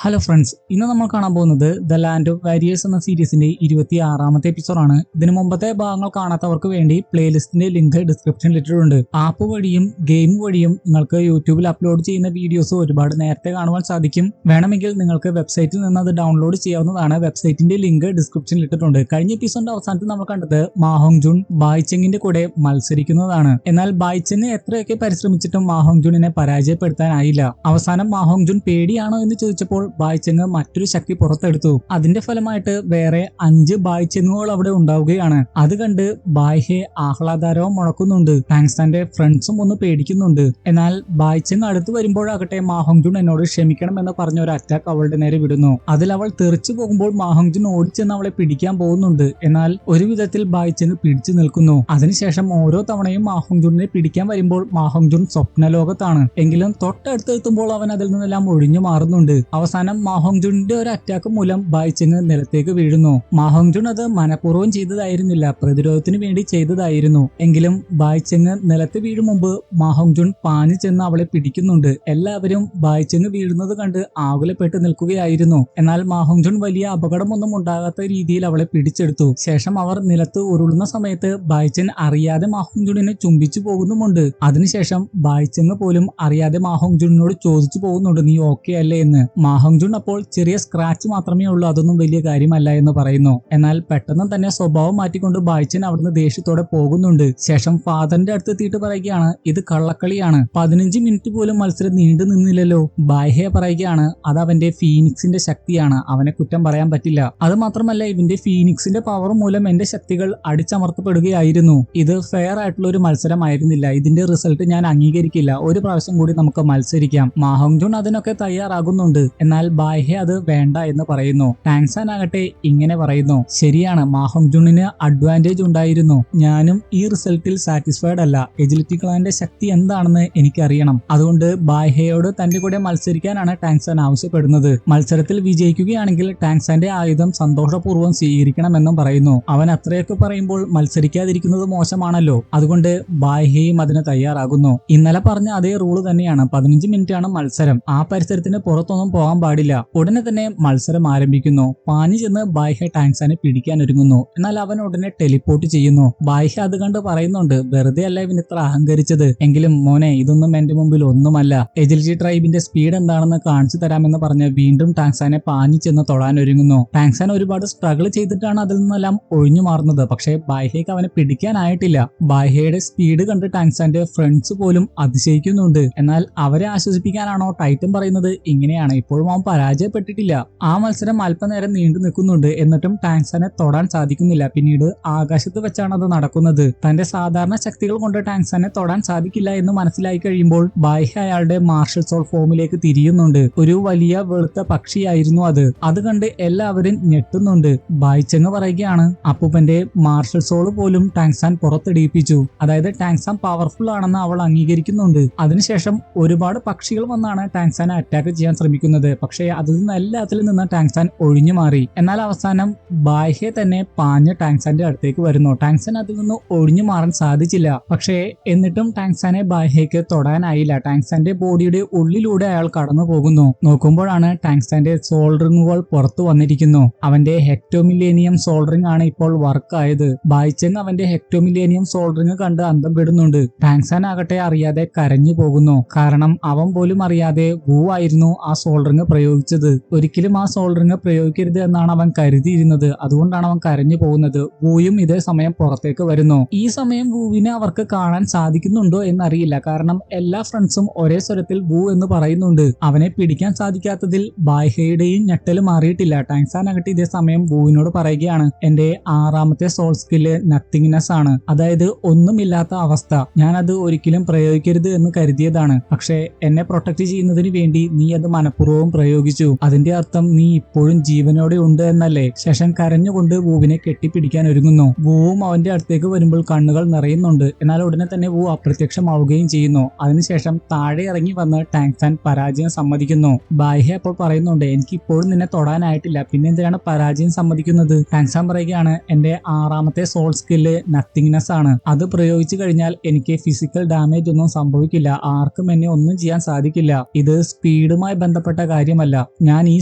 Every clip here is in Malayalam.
ഹലോ ഫ്രണ്ട്സ്, ഇന്ന് നമ്മൾ കാണാൻ പോകുന്നത് ദ ലാൻഡ് ഓഫ് വാരിയേഴ്സ് എന്ന സീരീസിന്റെ 26ാമത്തെ എപ്പിസോഡാണ്. ഇതിനു മുമ്പത്തെ ഭാഗങ്ങൾ കാണാത്തവർക്ക് വേണ്ടി പ്ലേലിസ്റ്റിന്റെ ലിങ്ക് ഡിസ്ക്രിപ്ഷനിൽ ഇട്ടിട്ടുണ്ട്. ആപ്പ് വഴിയും ഗെയിം വഴിയും നിങ്ങൾക്ക് യൂട്യൂബിൽ അപ്ലോഡ് ചെയ്യുന്ന വീഡിയോസ് ഒരുപാട് നേരത്തെ കാണുവാൻ സാധിക്കും. വേണമെങ്കിൽ നിങ്ങൾക്ക് വെബ്സൈറ്റിൽ നിന്ന് അത് ഡൗൺലോഡ് ചെയ്യാവുന്നതാണ്. വെബ്സൈറ്റിന്റെ ലിങ്ക് ഡിസ്ക്രിപ്ഷനിൽ ഇട്ടിട്ടുണ്ട്. കഴിഞ്ഞ എപ്പിസോഡിന്റെ അവസാനത്തിൽ നമ്മൾ കണ്ടത് മാഹോങ് ജുൻ ബായ്ചെങ്ങിന്റെ കൂടെ മത്സരിക്കുന്നതാണ്. എന്നാൽ ബായ്ചെങ് എത്രയൊക്കെ പരിശ്രമിച്ചിട്ടും മാഹോങ് ജുനിനെ പരാജയപ്പെടുത്താനായില്ല. അവസാനം മാഹോങ് ജുൻ പേടിയാണോ എന്ന് ചോദിച്ചപ്പോൾ ബായ്ചെങ് മറ്റൊരു ശക്തി പുറത്തെടുത്തു. അതിന്റെ ഫലമായിട്ട് വേറെ 5 ബായ്ചെങ്ങുകൾ അവിടെ ഉണ്ടാവുകയാണ്. അത് കണ്ട് ബായ്ഹെ ആഹ്ലാദാരവം മുഴക്കുന്നുണ്ട്. ടാങ്സാന്റെ ഫ്രണ്ട്സും ഒന്ന് പേടിക്കുന്നുണ്ട്. എന്നാൽ ബായ്ചെങ് അടുത്ത് വരുമ്പോഴാകട്ടെ മാഹോങ് ജുൻ എന്നോട് ക്ഷമിക്കണം എന്ന് പറഞ്ഞ ഒരു അറ്റാക്ക് അവളുടെ നേരെ വിടുന്നു. അതിൽ അവൾ തെറിച്ചു പോകുമ്പോൾ മാഹോങ് ജുൻ ഓടിച്ചെന്ന് അവളെ പിടിക്കാൻ പോകുന്നുണ്ട്. എന്നാൽ ഒരു വിധത്തിൽ ബായ്ചെങ് പിടിച്ചു നിൽക്കുന്നു. അതിനുശേഷം ഓരോ തവണയും മാഹോങ് ജുനിനെ പിടിക്കാൻ വരുമ്പോൾ മാഹോങ് ജുൻ സ്വപ്നലോകത്താണ്. എങ്കിലും തൊട്ടടുത്തെത്തുമ്പോൾ അവൻ അതിൽ നിന്നെല്ലാം ഒഴിഞ്ഞു മാറുന്നുണ്ട്. അവസാനം മാഹോങ് ജുനിന്റെ ഒരു അറ്റാക്ക് മൂലം ബായ്ചെങ് നിലത്തേക്ക് വീഴുന്നു. മാഹോങ് ജുൻ അത് മനഃപൂർവ്വം ചെയ്തതായിരുന്നില്ല, പ്രതിരോധത്തിന് വേണ്ടി ചെയ്തതായിരുന്നു. എങ്കിലും ബായ്ചെങ് നിലത്ത് വീഴും മുമ്പ് മാഹോങ് ജുൻ പാഞ്ഞു ചെന്ന് അവളെ പിടിക്കുന്നുണ്ട്. എല്ലാവരും ബായ്ചെങ് വീഴുന്നത് കണ്ട് ആകുലപ്പെട്ട് നിൽക്കുകയായിരുന്നു. എന്നാൽ മാഹോങ് ജുൻ വലിയ അപകടമൊന്നും ഉണ്ടാകാത്ത രീതിയിൽ അവളെ പിടിച്ചെടുത്തു. ശേഷം അവർ നിലത്ത് ഉരുളുന്ന സമയത്ത് ബായ്ചെങ് അറിയാതെ മാഹോങ് ജുനിനെ ചുംബിച്ചു പോകുന്നുമുണ്ട്. അതിനുശേഷം ബായ്ചെങ് പോലും അറിയാതെ മാഹോങ് ജുനിനോട് ചോദിച്ചു പോകുന്നുണ്ട്, നീ ഓക്കെ അല്ലേ എന്ന്. മാഹോങ് ജുൻ അപ്പോൾ ചെറിയ സ്ക്രാച്ച് മാത്രമേ ഉള്ളൂ, അതൊന്നും വലിയ കാര്യമല്ല എന്ന് പറയുന്നു. എന്നാൽ പെട്ടെന്ന് തന്നെ സ്വഭാവം മാറ്റിക്കൊണ്ട് ബായ്ചെങ് അവിടുന്ന് ദേഷ്യത്തോടെ പോകുന്നുണ്ട്. ശേഷം ഫാദറിന്റെ അടുത്ത് എത്തിയിട്ട് പറയുകയാണ്, ഇത് കള്ളക്കളിയാണ്, 15 മിനിറ്റ് പോലും മത്സരം നീണ്ടു നിന്നില്ലല്ലോ. ബായ്ഹെ പറയുകയാണ്, അത് അവന്റെ ഫീനിക്സിന്റെ ശക്തിയാണ്, അവനെ കുറ്റം പറയാൻ പറ്റില്ല. അത് മാത്രമല്ല, ഇവന്റെ ഫീനിക്സിന്റെ പവർ മൂലം എന്റെ ശക്തികൾ അടിച്ചമർത്തപ്പെടുകയായിരുന്നു. ഇത് ഫെയർ ആയിട്ടുള്ള ഒരു മത്സരമായിരുന്നില്ല. ഇതിന്റെ റിസൾട്ട് ഞാൻ അംഗീകരിക്കില്ല. ഒരു പ്രാവശ്യം കൂടി നമുക്ക് മത്സരിക്കാം. മാഹോങ് ജുൻ അതിനൊക്കെ തയ്യാറാകുന്നുണ്ട്. എന്നാൽ ബായ്ഹെ അത് വേണ്ട എന്ന് പറയുന്നു. ടാങ്സാൻ ആകട്ടെ ഇങ്ങനെ പറയുന്നു, ശരിയാണ്, മാഹോങ് ജുനിന് അഡ്വാൻറ്റേജ് ഉണ്ടായിരുന്നു. ഞാനും ഈ റിസൾട്ടിൽ സാറ്റിസ്ഫൈഡ് അല്ല. എജിലിറ്റി ക്ലാന്റെ ശക്തി എന്താണെന്ന് എനിക്കറിയണം. അതുകൊണ്ട് ബായ്ഹെയോട് തന്റെ കൂടെ മത്സരിക്കാനാണ് ടാങ്സാൻ ആവശ്യപ്പെടുന്നത്. മത്സരത്തിൽ വിജയിക്കുകയാണെങ്കിൽ ടാങ്സാന്റെ ആയുധം സന്തോഷപൂർവ്വം സ്വീകരിക്കണമെന്നും പറയുന്നു. അവൻ അത്രയൊക്കെ പറയുമ്പോൾ മത്സരിക്കാതിരിക്കുന്നത് മോശമാണല്ലോ. അതുകൊണ്ട് ബായ്ഹെയും അതിന് തയ്യാറാകുന്നു. ഇന്നലെ പറഞ്ഞ അതേ റൂള് തന്നെയാണ്. 15 മിനിറ്റാണ് മത്സരം. ആ പരിസരത്തിന് പുറത്തൊന്നും പോകാൻ പാടില്ല. ഉടനെ തന്നെ മത്സരം ആരംഭിക്കുന്നു. പാഞ്ഞു ചെന്ന് ബായ്ഹെ ടാങ്സാനെ പിടിക്കാൻ ഒരുങ്ങുന്നു. എന്നാൽ അവൻ ഉടനെ ടെലിപ്പോർട്ട് ചെയ്യുന്നു. ബായ്ഹെ അത് കണ്ട് പറയുന്നുണ്ട്, വെറുതെ അല്ല ഇവൻ ഇത്ര അഹങ്കരിച്ചത്. എങ്കിലും മോനെ, ഇതൊന്നും എന്റെ മുമ്പിൽ ഒന്നുമല്ല. എജിലിറ്റി ട്രൈബിന്റെ സ്പീഡ് എന്താണെന്ന് കാണിച്ചു തരാമെന്ന് പറഞ്ഞ് വീണ്ടും ടാങ്സാനെ പാഞ്ഞു ചെന്ന് തൊടാൻ ഒരുങ്ങുന്നു. ടാങ്സാൻ ഒരുപാട് സ്ട്രഗിൾ ചെയ്തിട്ടാണ് അതിൽ നിന്നെല്ലാം ഒഴിഞ്ഞു മാറുന്നത്. പക്ഷേ ബായ്ഹെക്ക് അവനെ പിടിക്കാനായിട്ടില്ല. ബായ്ഹെയുടെ സ്പീഡ് കണ്ട് ടാങ്സാന്റെ ഫ്രണ്ട്സ് പോലും അതിശയിക്കുന്നുണ്ട്. എന്നാൽ അവരെ ആശ്വസിപ്പിക്കാനാണോ ടൈറ്റൻ പറയുന്നത് ഇങ്ങനെയാണ്, ഇപ്പോഴും അവൻ പരാജയപ്പെട്ടിട്ടില്ല. ആ മത്സരം അല്പനേരം നീണ്ടു നിൽക്കുന്നുണ്ട്. എന്നിട്ടും ടാങ്സാനെ തൊടാൻ സാധിക്കുന്നില്ല. പിന്നീട് ആകാശത്ത് വെച്ചാണ് അത് നടക്കുന്നത്. തന്റെ സാധാരണ ശക്തികൾ കൊണ്ട് ടാങ്സാനെ തൊടാൻ സാധിക്കില്ല എന്ന് മനസ്സിലായി കഴിയുമ്പോൾ ബായ്ഹെ അയാളുടെ മാർഷൽ സോൾ ഫോമിലേക്ക് തിരിയുന്നുണ്ട്. ഒരു വലിയ വെളുത്ത പക്ഷിയായിരുന്നു അത്. അത് കണ്ട് എല്ലാവരും ഞെട്ടുന്നുണ്ട്. ബായ്ചെങ് പറയുകയാണ്, അപ്പൂപ്പന്റെ മാർഷൽ സോൾ പോലും ടാങ്സാൻ പുറത്തെടിയിപ്പിച്ചു. അതായത് ടാങ്സാൻ പവർഫുൾ ആണെന്ന് അവൾ അംഗീകരിക്കുന്നുണ്ട്. അതിനുശേഷം ഒരുപാട് പക്ഷികൾ വന്നാണ് ടാങ്സാനെ അറ്റാക്ക് ചെയ്യാൻ ശ്രമിക്കുന്നത്. പക്ഷേ അതിൽ നിന്ന് എല്ലാത്തിൽ നിന്ന് ടാങ്സാൻ ഒഴിഞ്ഞു മാറി. എന്നാൽ അവസാനം ബായ്ഹെ തന്നെ പാഞ്ഞ് ടാങ്സാന്റെ അടുത്തേക്ക് വരുന്നു. ടാങ്സാൻ അതിൽ നിന്ന് ഒഴിഞ്ഞു മാറാൻ സാധിച്ചില്ല. പക്ഷേ എന്നിട്ടും ടാങ്സാനെ ബായ്ഹെക്ക് തൊടാനായില്ല. ടാങ്സാന്റെ ബോഡിയുടെ ഉള്ളിലൂടെ അയാൾ കടന്നു പോകുന്നു. നോക്കുമ്പോഴാണ് ടാങ്സാന്റെ സോൾഡറിങ്ങുകൾ പുറത്തു വന്നിരിക്കുന്നു. അവന്റെ ഹെക്ടോമില്ലേനിയം സോൾഡറിംഗ് ആണ് ഇപ്പോൾ വർക്ക് ആയത്. ബായ്ചെങ് അവന്റെ ഹെക്ടോമില്ലേനിയം സോൾഡറിംഗ് കണ്ട് അന്തം വിടുന്നുണ്ട്. ടാങ്സാൻ ആകട്ടെ അറിയാതെ കരഞ്ഞു പോകുന്നു. കാരണം അവൻ പോലും അറിയാതെ വു ആയിരുന്നു ആ സോൾഡറിംഗ് പ്രയോഗിച്ചത്. ഒരിക്കലും ആ സോൾഡറിംഗ് പ്രയോഗിക്കരുത് എന്നാണ് അവൻ കരുതിയിരുന്നത്. അതുകൊണ്ടാണ് അവൻ കരഞ്ഞു പോകുന്നത്. വൂയും ഇതേ സമയം പുറത്തേക്ക് വരുന്നു. ഈ സമയം വൂവിനെ അവർക്ക് കാണാൻ സാധിക്കുന്നുണ്ടോ എന്നറിയില്ല. കാരണം എല്ലാ ഫ്രണ്ട്സും ഒരേ സ്വരത്തിൽ വൂ എന്ന് പറയുന്നുണ്ട്. അവനെ പിടിക്കാൻ സാധിക്കാത്തതിൽ ബായ്ഹെയുടെയും ഞെട്ടല് മാറിയിട്ടില്ല. ടാങ്സാൻ ആകട്ടെ ഇതേ സമയം വൂവിനോട് പറയുകയാണ്, എന്റെ 6ാമത്തെ സോൾ സ്കില്ല് നത്തിങ്നെസ് ആണ്, അതായത് ഒന്നുമില്ലാത്ത അവസ്ഥ. ഞാൻ അത് ഒരിക്കലും പ്രയോഗിക്കരുത് എന്ന് കരുതിയതാണ്. പക്ഷേ എന്നെ പ്രൊട്ടക്ട് ചെയ്യുന്നതിന് വേണ്ടി നീ അത് മനഃപൂർവ്വം പ്രയോഗിച്ചു. അതിന്റെ അർത്ഥം നീ ഇപ്പോഴും ജീവനോടെ ഉണ്ട് എന്നല്ലേ. ശേഷം കരഞ്ഞുകൊണ്ട് വൂവിനെ കെട്ടിപ്പിടിക്കാൻ ഒരുങ്ങുന്നു. വൂവും അവന്റെ അടുത്തേക്ക് വരുമ്പോൾ കണ്ണുകൾ നിറയുന്നുണ്ട്. എന്നാൽ ഉടനെ തന്നെ വൂ അപ്രത്യക്ഷമാവുകയും ചെയ്യുന്നു. അതിനുശേഷം താഴെ ഇറങ്ങി വന്ന് ടാങ്സാൻ പരാജയം സമ്മതിക്കുന്നു. ബായ്ഹെ അപ്പോൾ പറയുന്നുണ്ട്, എനിക്ക് ഇപ്പോഴും നിന്നെ തൊടാനായിട്ടില്ല, പിന്നെ എന്തിനാണ് പരാജയം സമ്മതിക്കുന്നത്. ടാങ്സാൻ പറയുകയാണ്, എന്റെ 6ാമത്തെ സോൾ സ്കില്ല് നത്തിങ്നെസ് ആണ്. അത് പ്രയോഗിച്ചു കഴിഞ്ഞാൽ എനിക്ക് ഫിസിക്കൽ ഡാമേജ് ഒന്നും സംഭവിക്കില്ല. ആർക്കും എന്നെ ഒന്നും ചെയ്യാൻ സാധിക്കില്ല. ഇത് സ്പീഡുമായി ബന്ധപ്പെട്ട കാര്യം കാര്യമല്ല. ഞാൻ ഈ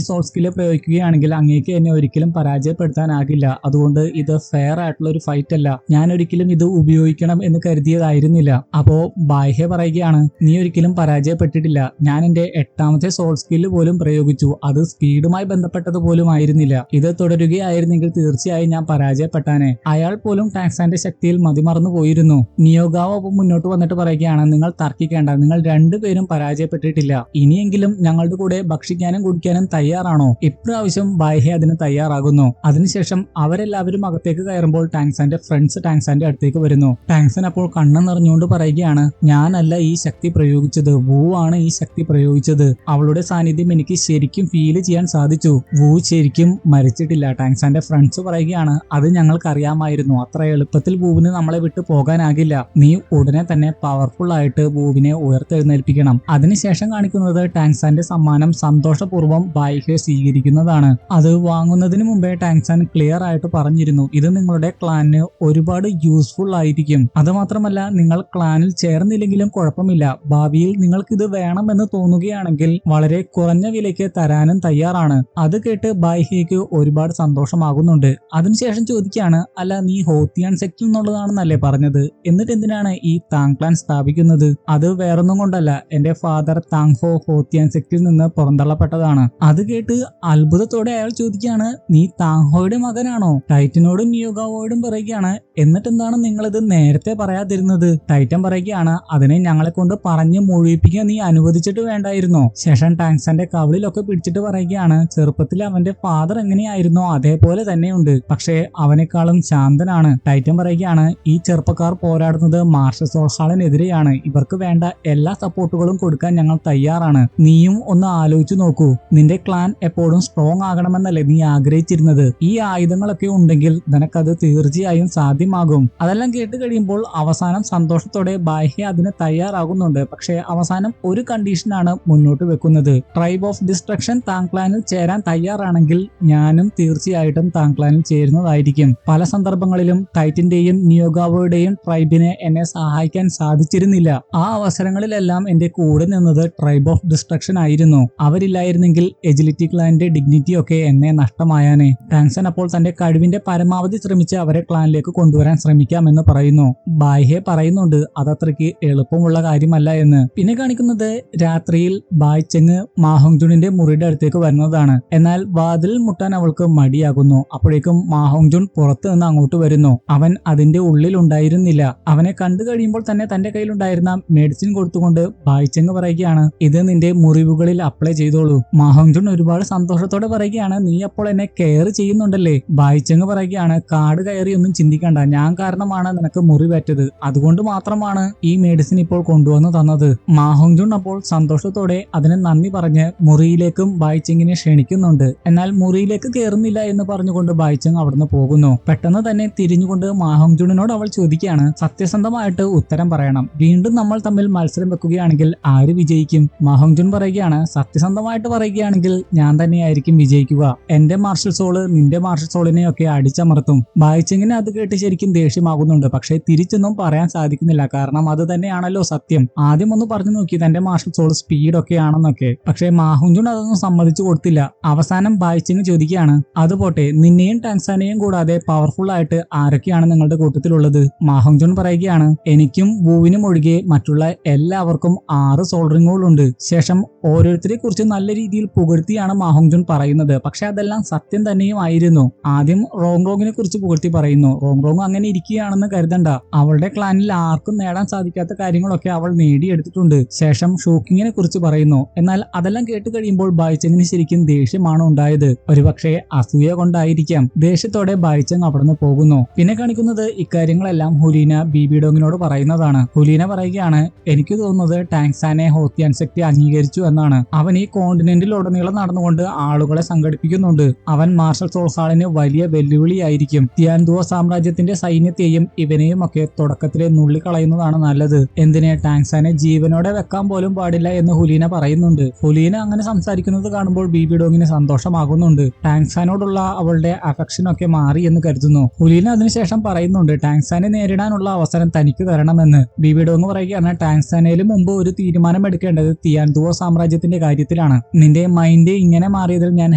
സോൾ സ്കില്ല് പ്രയോഗിക്കുകയാണെങ്കിൽ അങ്ങേക്ക് എന്നെ ഒരിക്കലും പരാജയപ്പെടുത്താനാകില്ല. അതുകൊണ്ട് ഇത് ഫെയർ ആയിട്ടുള്ള ഒരു ഫൈറ്റ് അല്ല. ഞാൻ ഒരിക്കലും ഇത് ഉപയോഗിക്കണം എന്ന് കരുതിയതായിരുന്നില്ല. അപ്പോ ബാഹ്യ പറയുകയാണ്, നീ ഒരിക്കലും പരാജയപ്പെട്ടിട്ടില്ല. ഞാൻ എന്റെ 8ാമത്തെ സോൾ സ്കില്ല് പോലും പ്രയോഗിച്ചു. അത് സ്പീഡുമായി ബന്ധപ്പെട്ടത് പോലും ആയിരുന്നില്ല. ഇത് തുടരുകയായിരുന്നെങ്കിൽ തീർച്ചയായും ഞാൻ പരാജയപ്പെട്ടാനെ. അയാൾ പോലും ടാക്സാന്റെ ശക്തിയിൽ മതിമറന്നു പോയിരുന്നു. നിയോഗാവ മുന്നോട്ട് വന്നിട്ട് പറയുകയാണ്, നിങ്ങൾ തർക്കിക്കേണ്ട, നിങ്ങൾ രണ്ടുപേരും പരാജയപ്പെട്ടിട്ടില്ല. ഇനിയെങ്കിലും ഞങ്ങളുടെ കൂടെ ഭക്ഷിക്കാനും കുടിക്കാനും തയ്യാറാണോ? ഇപ്രാവശ്യം ബാഹ്യ അതിന് തയ്യാറാകുന്നു. അതിനുശേഷം അവരെല്ലാവരും അകത്തേക്ക് കയറുമ്പോൾ ടാങ്സാന്റെ ഫ്രണ്ട്സ് ടാങ്സാന്റെ അടുത്തേക്ക് വരുന്നു. ടാങ്സൻ അപ്പോൾ കണ്ണ് നിറഞ്ഞുകൊണ്ട് പറയുകയാണ്, ഞാനല്ല ഈ ശക്തി പ്രയോഗിച്ചത്, വൂ ആണ് ഈ ശക്തി പ്രയോഗിച്ചത്. അവളുടെ സാന്നിധ്യം എനിക്ക് ശരിക്കും ഫീൽ ചെയ്യാൻ സാധിച്ചു. വൂ ശരിക്കും മരിച്ചിട്ടില്ല. ടാങ്സാന്റെ ഫ്രണ്ട്സ് പറയുകയാണ്, അത് ഞങ്ങൾക്കറിയാമായിരുന്നു. അത്ര എളുപ്പത്തിൽ വൂവിന് നമ്മളെ വിട്ടു പോകാനാകില്ല. നീ ഉടനെ തന്നെ പവർഫുൾ ആയിട്ട് വൂവിനെ ഉയർത്തെഴുന്നേൽപ്പിക്കണം. അതിനുശേഷം കാണിക്കുന്നത് ടാങ്സാന്റെ സമ്മാനം സന്തോഷപൂർവ്വം ബാഹ്യെ സ്വീകരിക്കുന്നതാണ്. അത് വാങ്ങുന്നതിന് മുമ്പേ ടാങ്സാൻ ക്ലിയർ ആയിട്ട് പറഞ്ഞിരുന്നു, ഇത് നിങ്ങളുടെ ക്ലാനിന് ഒരുപാട് യൂസ്ഫുൾ ആയിരിക്കും. അത് മാത്രമല്ല, നിങ്ങൾ ക്ലാനിൽ ചേർന്നില്ലെങ്കിലും കുഴപ്പമില്ല. ഭാവിയിൽ നിങ്ങൾക്ക് ഇത് വേണമെന്ന് തോന്നുകയാണെങ്കിൽ വളരെ കുറഞ്ഞ വിലയ്ക്ക് തരാനും തയ്യാറാണ്. അത് കേട്ട് ബാഹ്യയ്ക്ക് ഒരുപാട് സന്തോഷമാകുന്നുണ്ട്. അതിനുശേഷം ചോദിക്കുകയാണ്, അല്ല നീ ഹോത്തിയാൻ സെക്റ്റിൽ നിന്നുള്ളതാണെന്നല്ലേ പറഞ്ഞത്? എന്നിട്ട് എന്തിനാണ് ഈ താങ് ക്ലാൻ സ്ഥാപിക്കുന്നത്? അത് വേറൊന്നും കൊണ്ടല്ല, എന്റെ ഫാദർ താങ് ഹോ ഹോത്തിയാൻ സെക്റ്റിൽ നിന്ന് പുറന്തള്ളപ്പെട്ടതാണ്. അത് കേട്ട് അത്ഭുതത്തോടെ അയാൾ ചോദിക്കുകയാണ്, നീ താങ് ഹോയുടെ മകനാണോ? ടൈറ്റനോടും നിയോഗാവോടും പറയുകയാണ്, എന്നിട്ട് എന്താണ് നിങ്ങളിത് നേരത്തെ പറയാതിരുന്നത്? ടൈറ്റൻ പറയുകയാണ്, അതിനെ ഞങ്ങളെ കൊണ്ട് പറഞ്ഞു മുഴുവിപ്പിക്കാൻ നീ അനുവദിച്ചിട്ട് വേണ്ടായിരുന്നോ? ശേഷം ടാങ്സാന്റെ കവിളിലൊക്കെ പിടിച്ചിട്ട് പറയുകയാണ്, ചെറുപ്പത്തിൽ അവന്റെ ഫാദർ എങ്ങനെയായിരുന്നോ അതേപോലെ തന്നെയുണ്ട്, പക്ഷേ അവനേക്കാളും ശാന്തനാണ്. ടൈറ്റൻ പറയുകയാണ്, ഈ ചെറുപ്പക്കാർ പോരാടുന്നത് മാർഷൽ സോൾഹാളിനെതിരെയാണ്. ഇവർക്ക് വേണ്ട എല്ലാ സപ്പോർട്ടുകളും കൊടുക്കാൻ ഞങ്ങൾ തയ്യാറാണ്. നീയും ഒന്ന് ആലോചിച്ചു നോക്കൂ. നിന്റെ ക്ലാൻ എപ്പോഴും സ്ട്രോങ് ആകണമെന്നല്ലേ നീ ആഗ്രഹിച്ചിരുന്നത്? ഈ ആയുധങ്ങളൊക്കെ ഉണ്ടെങ്കിൽ നിനക്കത് തീർച്ചയായും സാധ്യമാകും. അതെല്ലാം കേട്ട് കഴിയുമ്പോൾ അവസാനം സന്തോഷത്തോടെ ബാഹ്യ അതിന് തയ്യാറാകുന്നുണ്ട്. പക്ഷേ അവസാനം ഒരു കണ്ടീഷനാണ് മുന്നോട്ട് വെക്കുന്നത്. ട്രൈബ് ഓഫ് ഡിസ്ട്രക്ഷൻ താങ് ക്ലാനിൽ ചേരാൻ തയ്യാറാണെങ്കിൽ ഞാനും തീർച്ചയായിട്ടും താങ് ക്ലാനിൽ ചേരുന്നതായിരിക്കും. പല സന്ദർഭങ്ങളിലും ടൈറ്റന്റെയും നിയോഗാവോയുടെയും ട്രൈബിനെ എന്നെ സഹായിക്കാൻ സാധിച്ചിരുന്നില്ല. ആ അവസരങ്ങളിലെല്ലാം എന്റെ കൂടെ നിന്നത് ട്രൈബ് ഓഫ് ഡിസ്ട്രക്ഷൻ ആയിരുന്നു. അവരില്ലായിരുന്നെങ്കിൽ എജിലിറ്റി ക്ലാനിന്റെ ഡിഗ്നിറ്റി ഒക്കെ എന്നെ നഷ്ടമായാനെ. ടാങ്സൻ അപ്പോൾ തന്റെ കഴിവിന്റെ പരമാവധി ശ്രമിച്ച് അവരെ ക്ലാനിലേക്ക് കൊണ്ടുവരാൻ ശ്രമിക്കാമെന്ന് പറയുന്നു. ബാഹ്യെ പറയുന്നുണ്ട് അതത്രയ്ക്ക് എളുപ്പമുള്ള കാര്യമല്ല എന്ന്. പിന്നെ കാണിക്കുന്നത് രാത്രിയിൽ ബായ്ചെങ് മാഹോങ്ജുണിന്റെ മുറിയുടെ അടുത്തേക്ക് വരുന്നതാണ്. എന്നാൽ വാതിലിൽ മുട്ടാൻ അവൾക്ക് മടിയാകുന്നു. അപ്പോഴേക്കും മാഹോങ്ജുൺ പുറത്തു നിന്ന് അങ്ങോട്ട് വരുന്നു. അവൻ അതിന്റെ ഉള്ളിൽ ഉണ്ടായിരുന്നില്ല. അവനെ കണ്ടു കഴിയുമ്പോൾ തന്നെ തന്റെ കയ്യിലുണ്ടായിരുന്ന മെഡിസിൻ കൊടുത്തുകൊണ്ട് ബായ്ചെങ് പറയുകയാണ്, ഇത് നിന്റെ മുറിവുകളിൽ അപ്ലൈ ചെയ്തോളൂ. മാഹോങ്ജുൺ ഒരുപാട് സന്തോഷത്തോടെ പറയുകയാണ്, നീ അപ്പോൾ എന്നെ കെയർ ചെയ്യുന്നുണ്ടല്ലേ? ബായ്ചെങ് പറയുകയാണ്, കാട് കയറി ഒന്നും ചിന്തിക്കണ്ട, ഞാൻ കാരണമാണ് നിനക്ക് മുറിവേറ്റത്. അതുകൊണ്ട് മാത്രമാണ് ഈ മെഡിസിൻ ഇപ്പോൾ കൊണ്ടുവന്ന് തന്നത്. മാഹോങ്ജുൺ അപ്പോൾ സന്തോഷത്തോടെ അതിന് നന്ദി പറഞ്ഞ് മുറിയിലേക്കും ബായ്ചെങ്ങിനെ ക്ഷണിക്കുന്നുണ്ട്. എന്നാൽ മുറിയിലേക്ക് കയറുന്നില്ല എന്ന് പറഞ്ഞുകൊണ്ട് ബായ്ചെങ് അവിടുന്ന് പോകുന്നു. പെട്ടെന്ന് തന്നെ തിരിഞ്ഞുകൊണ്ട് മാഹോങ്ജുണിനോട് അവൾ ചോദിക്കുകയാണ്, സത്യസന്ധമായിട്ട് ഉത്തരം പറയണം. വീണ്ടും നമ്മൾ തമ്മിൽ മത്സരം വെക്കുകയാണെങ്കിൽ ആര് വിജയിക്കും? മാഹോങ്ജുൺ പറയുകയാണ്, സത്യസന്ധമായിട്ട് പറയുകയാണെങ്കിൽ ഞാൻ തന്നെയായിരിക്കും വിജയിക്കുക. എന്റെ മാർഷൽ സോള് നിന്റെ മാർഷൽ സോളിനെ ഒക്കെ അടിച്ചമർത്തും. ബായ്ചെങ്ങിന് അത് കേട്ട് ശരിക്കും ദേഷ്യമാകുന്നുണ്ട്. പക്ഷേ തിരിച്ചൊന്നും പറയാൻ സാധിക്കുന്നില്ല. കാരണം അത് തന്നെയാണല്ലോ സത്യം. ആദ്യം ഒന്ന് പറഞ്ഞു നോക്കി തന്റെ മാർഷൽ സോൾ സ്പീഡ് ഒക്കെ ആണെന്നൊക്കെ. പക്ഷേ മാഹോങ്ജുൺ അതൊന്നും സമ്മതിച്ചു കൊടുത്തില്ല. അവസാനം ബായ്ചെങ് ചോദിക്കുകയാണ്, അതുപോട്ടെ, നിന്നെയും ടാങ്സാനെയും കൂടാതെ പവർഫുൾ ആയിട്ട് ആരൊക്കെയാണ് നിങ്ങളുടെ കൂട്ടത്തിലുള്ളത്? മാഹോങ്ജുൺ പറയുകയാണ്, എനിക്കും വൂവിനും ഒഴികെ മറ്റുള്ള എല്ലാവർക്കും 6 സോൾ റിങ്ങുകളുണ്ട്. ശേഷം ഓരോരുത്തരെ കുറിച്ച് നല്ല രീതിയിൽ പുകഴ്ത്തിയാണ് മാഹോങ്ജുൺ പറയുന്നത്. പക്ഷെ അതെല്ലാം സത്യം തന്നെയും ആയിരുന്നു. ആദ്യം റോങ്റോങ്ങിനെ കുറിച്ച് പുകഴ്ത്തി പറയുന്നു. റോങ്റോങ് അങ്ങനെ ഇരിക്കുകയാണെന്ന് കരുതണ്ട. അവളുടെ ക്ലാനിൽ ആർക്കും നേടാൻ സാധിക്കാത്ത കാര്യങ്ങളൊക്കെ അവൾ നേടിയെടുത്തിട്ടുണ്ട്. ശേഷം ഷോക്കിങ്ങിനെ കുറിച്ച് പറയുന്നു. എന്നാൽ അതെല്ലാം കേട്ട് കഴിയുമ്പോൾ ബായ്ചെങ്ങിന് ശരിക്കും ദേഷ്യമാണ് ഉണ്ടായത്. ഒരുപക്ഷെ അസൂയ കൊണ്ടായിരിക്കാം. ദേഷ്യത്തോടെ ബായ്ചെങ് അവിടുന്ന് പോകുന്നു. പിന്നെ കാണിക്കുന്നത് ഇക്കാര്യങ്ങളെല്ലാം ഹുലീന ബിബിഡോങ്ങിനോട് പറയുന്നതാണ്. ഹുലീന പറയുകയാണ്, എനിക്ക് തോന്നുന്നത് ടാങ്സാനെ ഹോത്തിയാൻ സെക്ടി അംഗീകരിച്ചു എന്നാണ്. അവൻ ഈ കോണ്ടിനെന്റിലുടനീളം നടന്നുകൊണ്ട് ആളുകളെ സംഘടിപ്പിക്കുന്നുണ്ട്. അവൻ മാർഷൽ സോൾഹാളിന് വലിയ വെല്ലുവിളിയായിരിക്കും. തിയാൻതുവോ സാമ്രാജ്യത്തിന്റെ സൈന്യത്തെയും ഇവനെയും ഒക്കെ തുടക്കത്തിലെ നുള്ളിക്കളയുന്നതാണ് നല്ലത്. എന്തിനെ ടാങ്സാനെ ജീവനോടെ വെക്കാൻ പോലും പാടില്ല എന്ന് ഹുലീന പറയുന്നുണ്ട്. ഹുലീന അങ്ങനെ സംസാരിക്കുന്നത് കാണുമ്പോൾ ബിബിഡോങ്ങിന് സന്തോഷമാകുന്നുണ്ട്. ടാങ്സാനോടുള്ള അവളുടെ അഫെക്ഷൻ ഒക്കെ മാറി എന്ന് കരുതുന്നു. ഹുലീന അതിനുശേഷം പറയുന്നുണ്ട്, ടാങ്സാനെ നേരിടാനുള്ള അവസരം തനിക്ക് തരണമെന്ന്. ബിബിഡോങ് പറയുകയാണ്, ടാങ്സാനയിൽ മുമ്പ് ഒരു തീരുമാനം എടുക്കേണ്ടത് തിയാൻതുവോ സാമ്രാജ്യത്തിന്റെ കാര്യത്തിലാണ്. പറയുകയാണ്, നിന്റെ മൈൻഡ് ഇങ്ങനെ മാറിയതിൽ ഞാൻ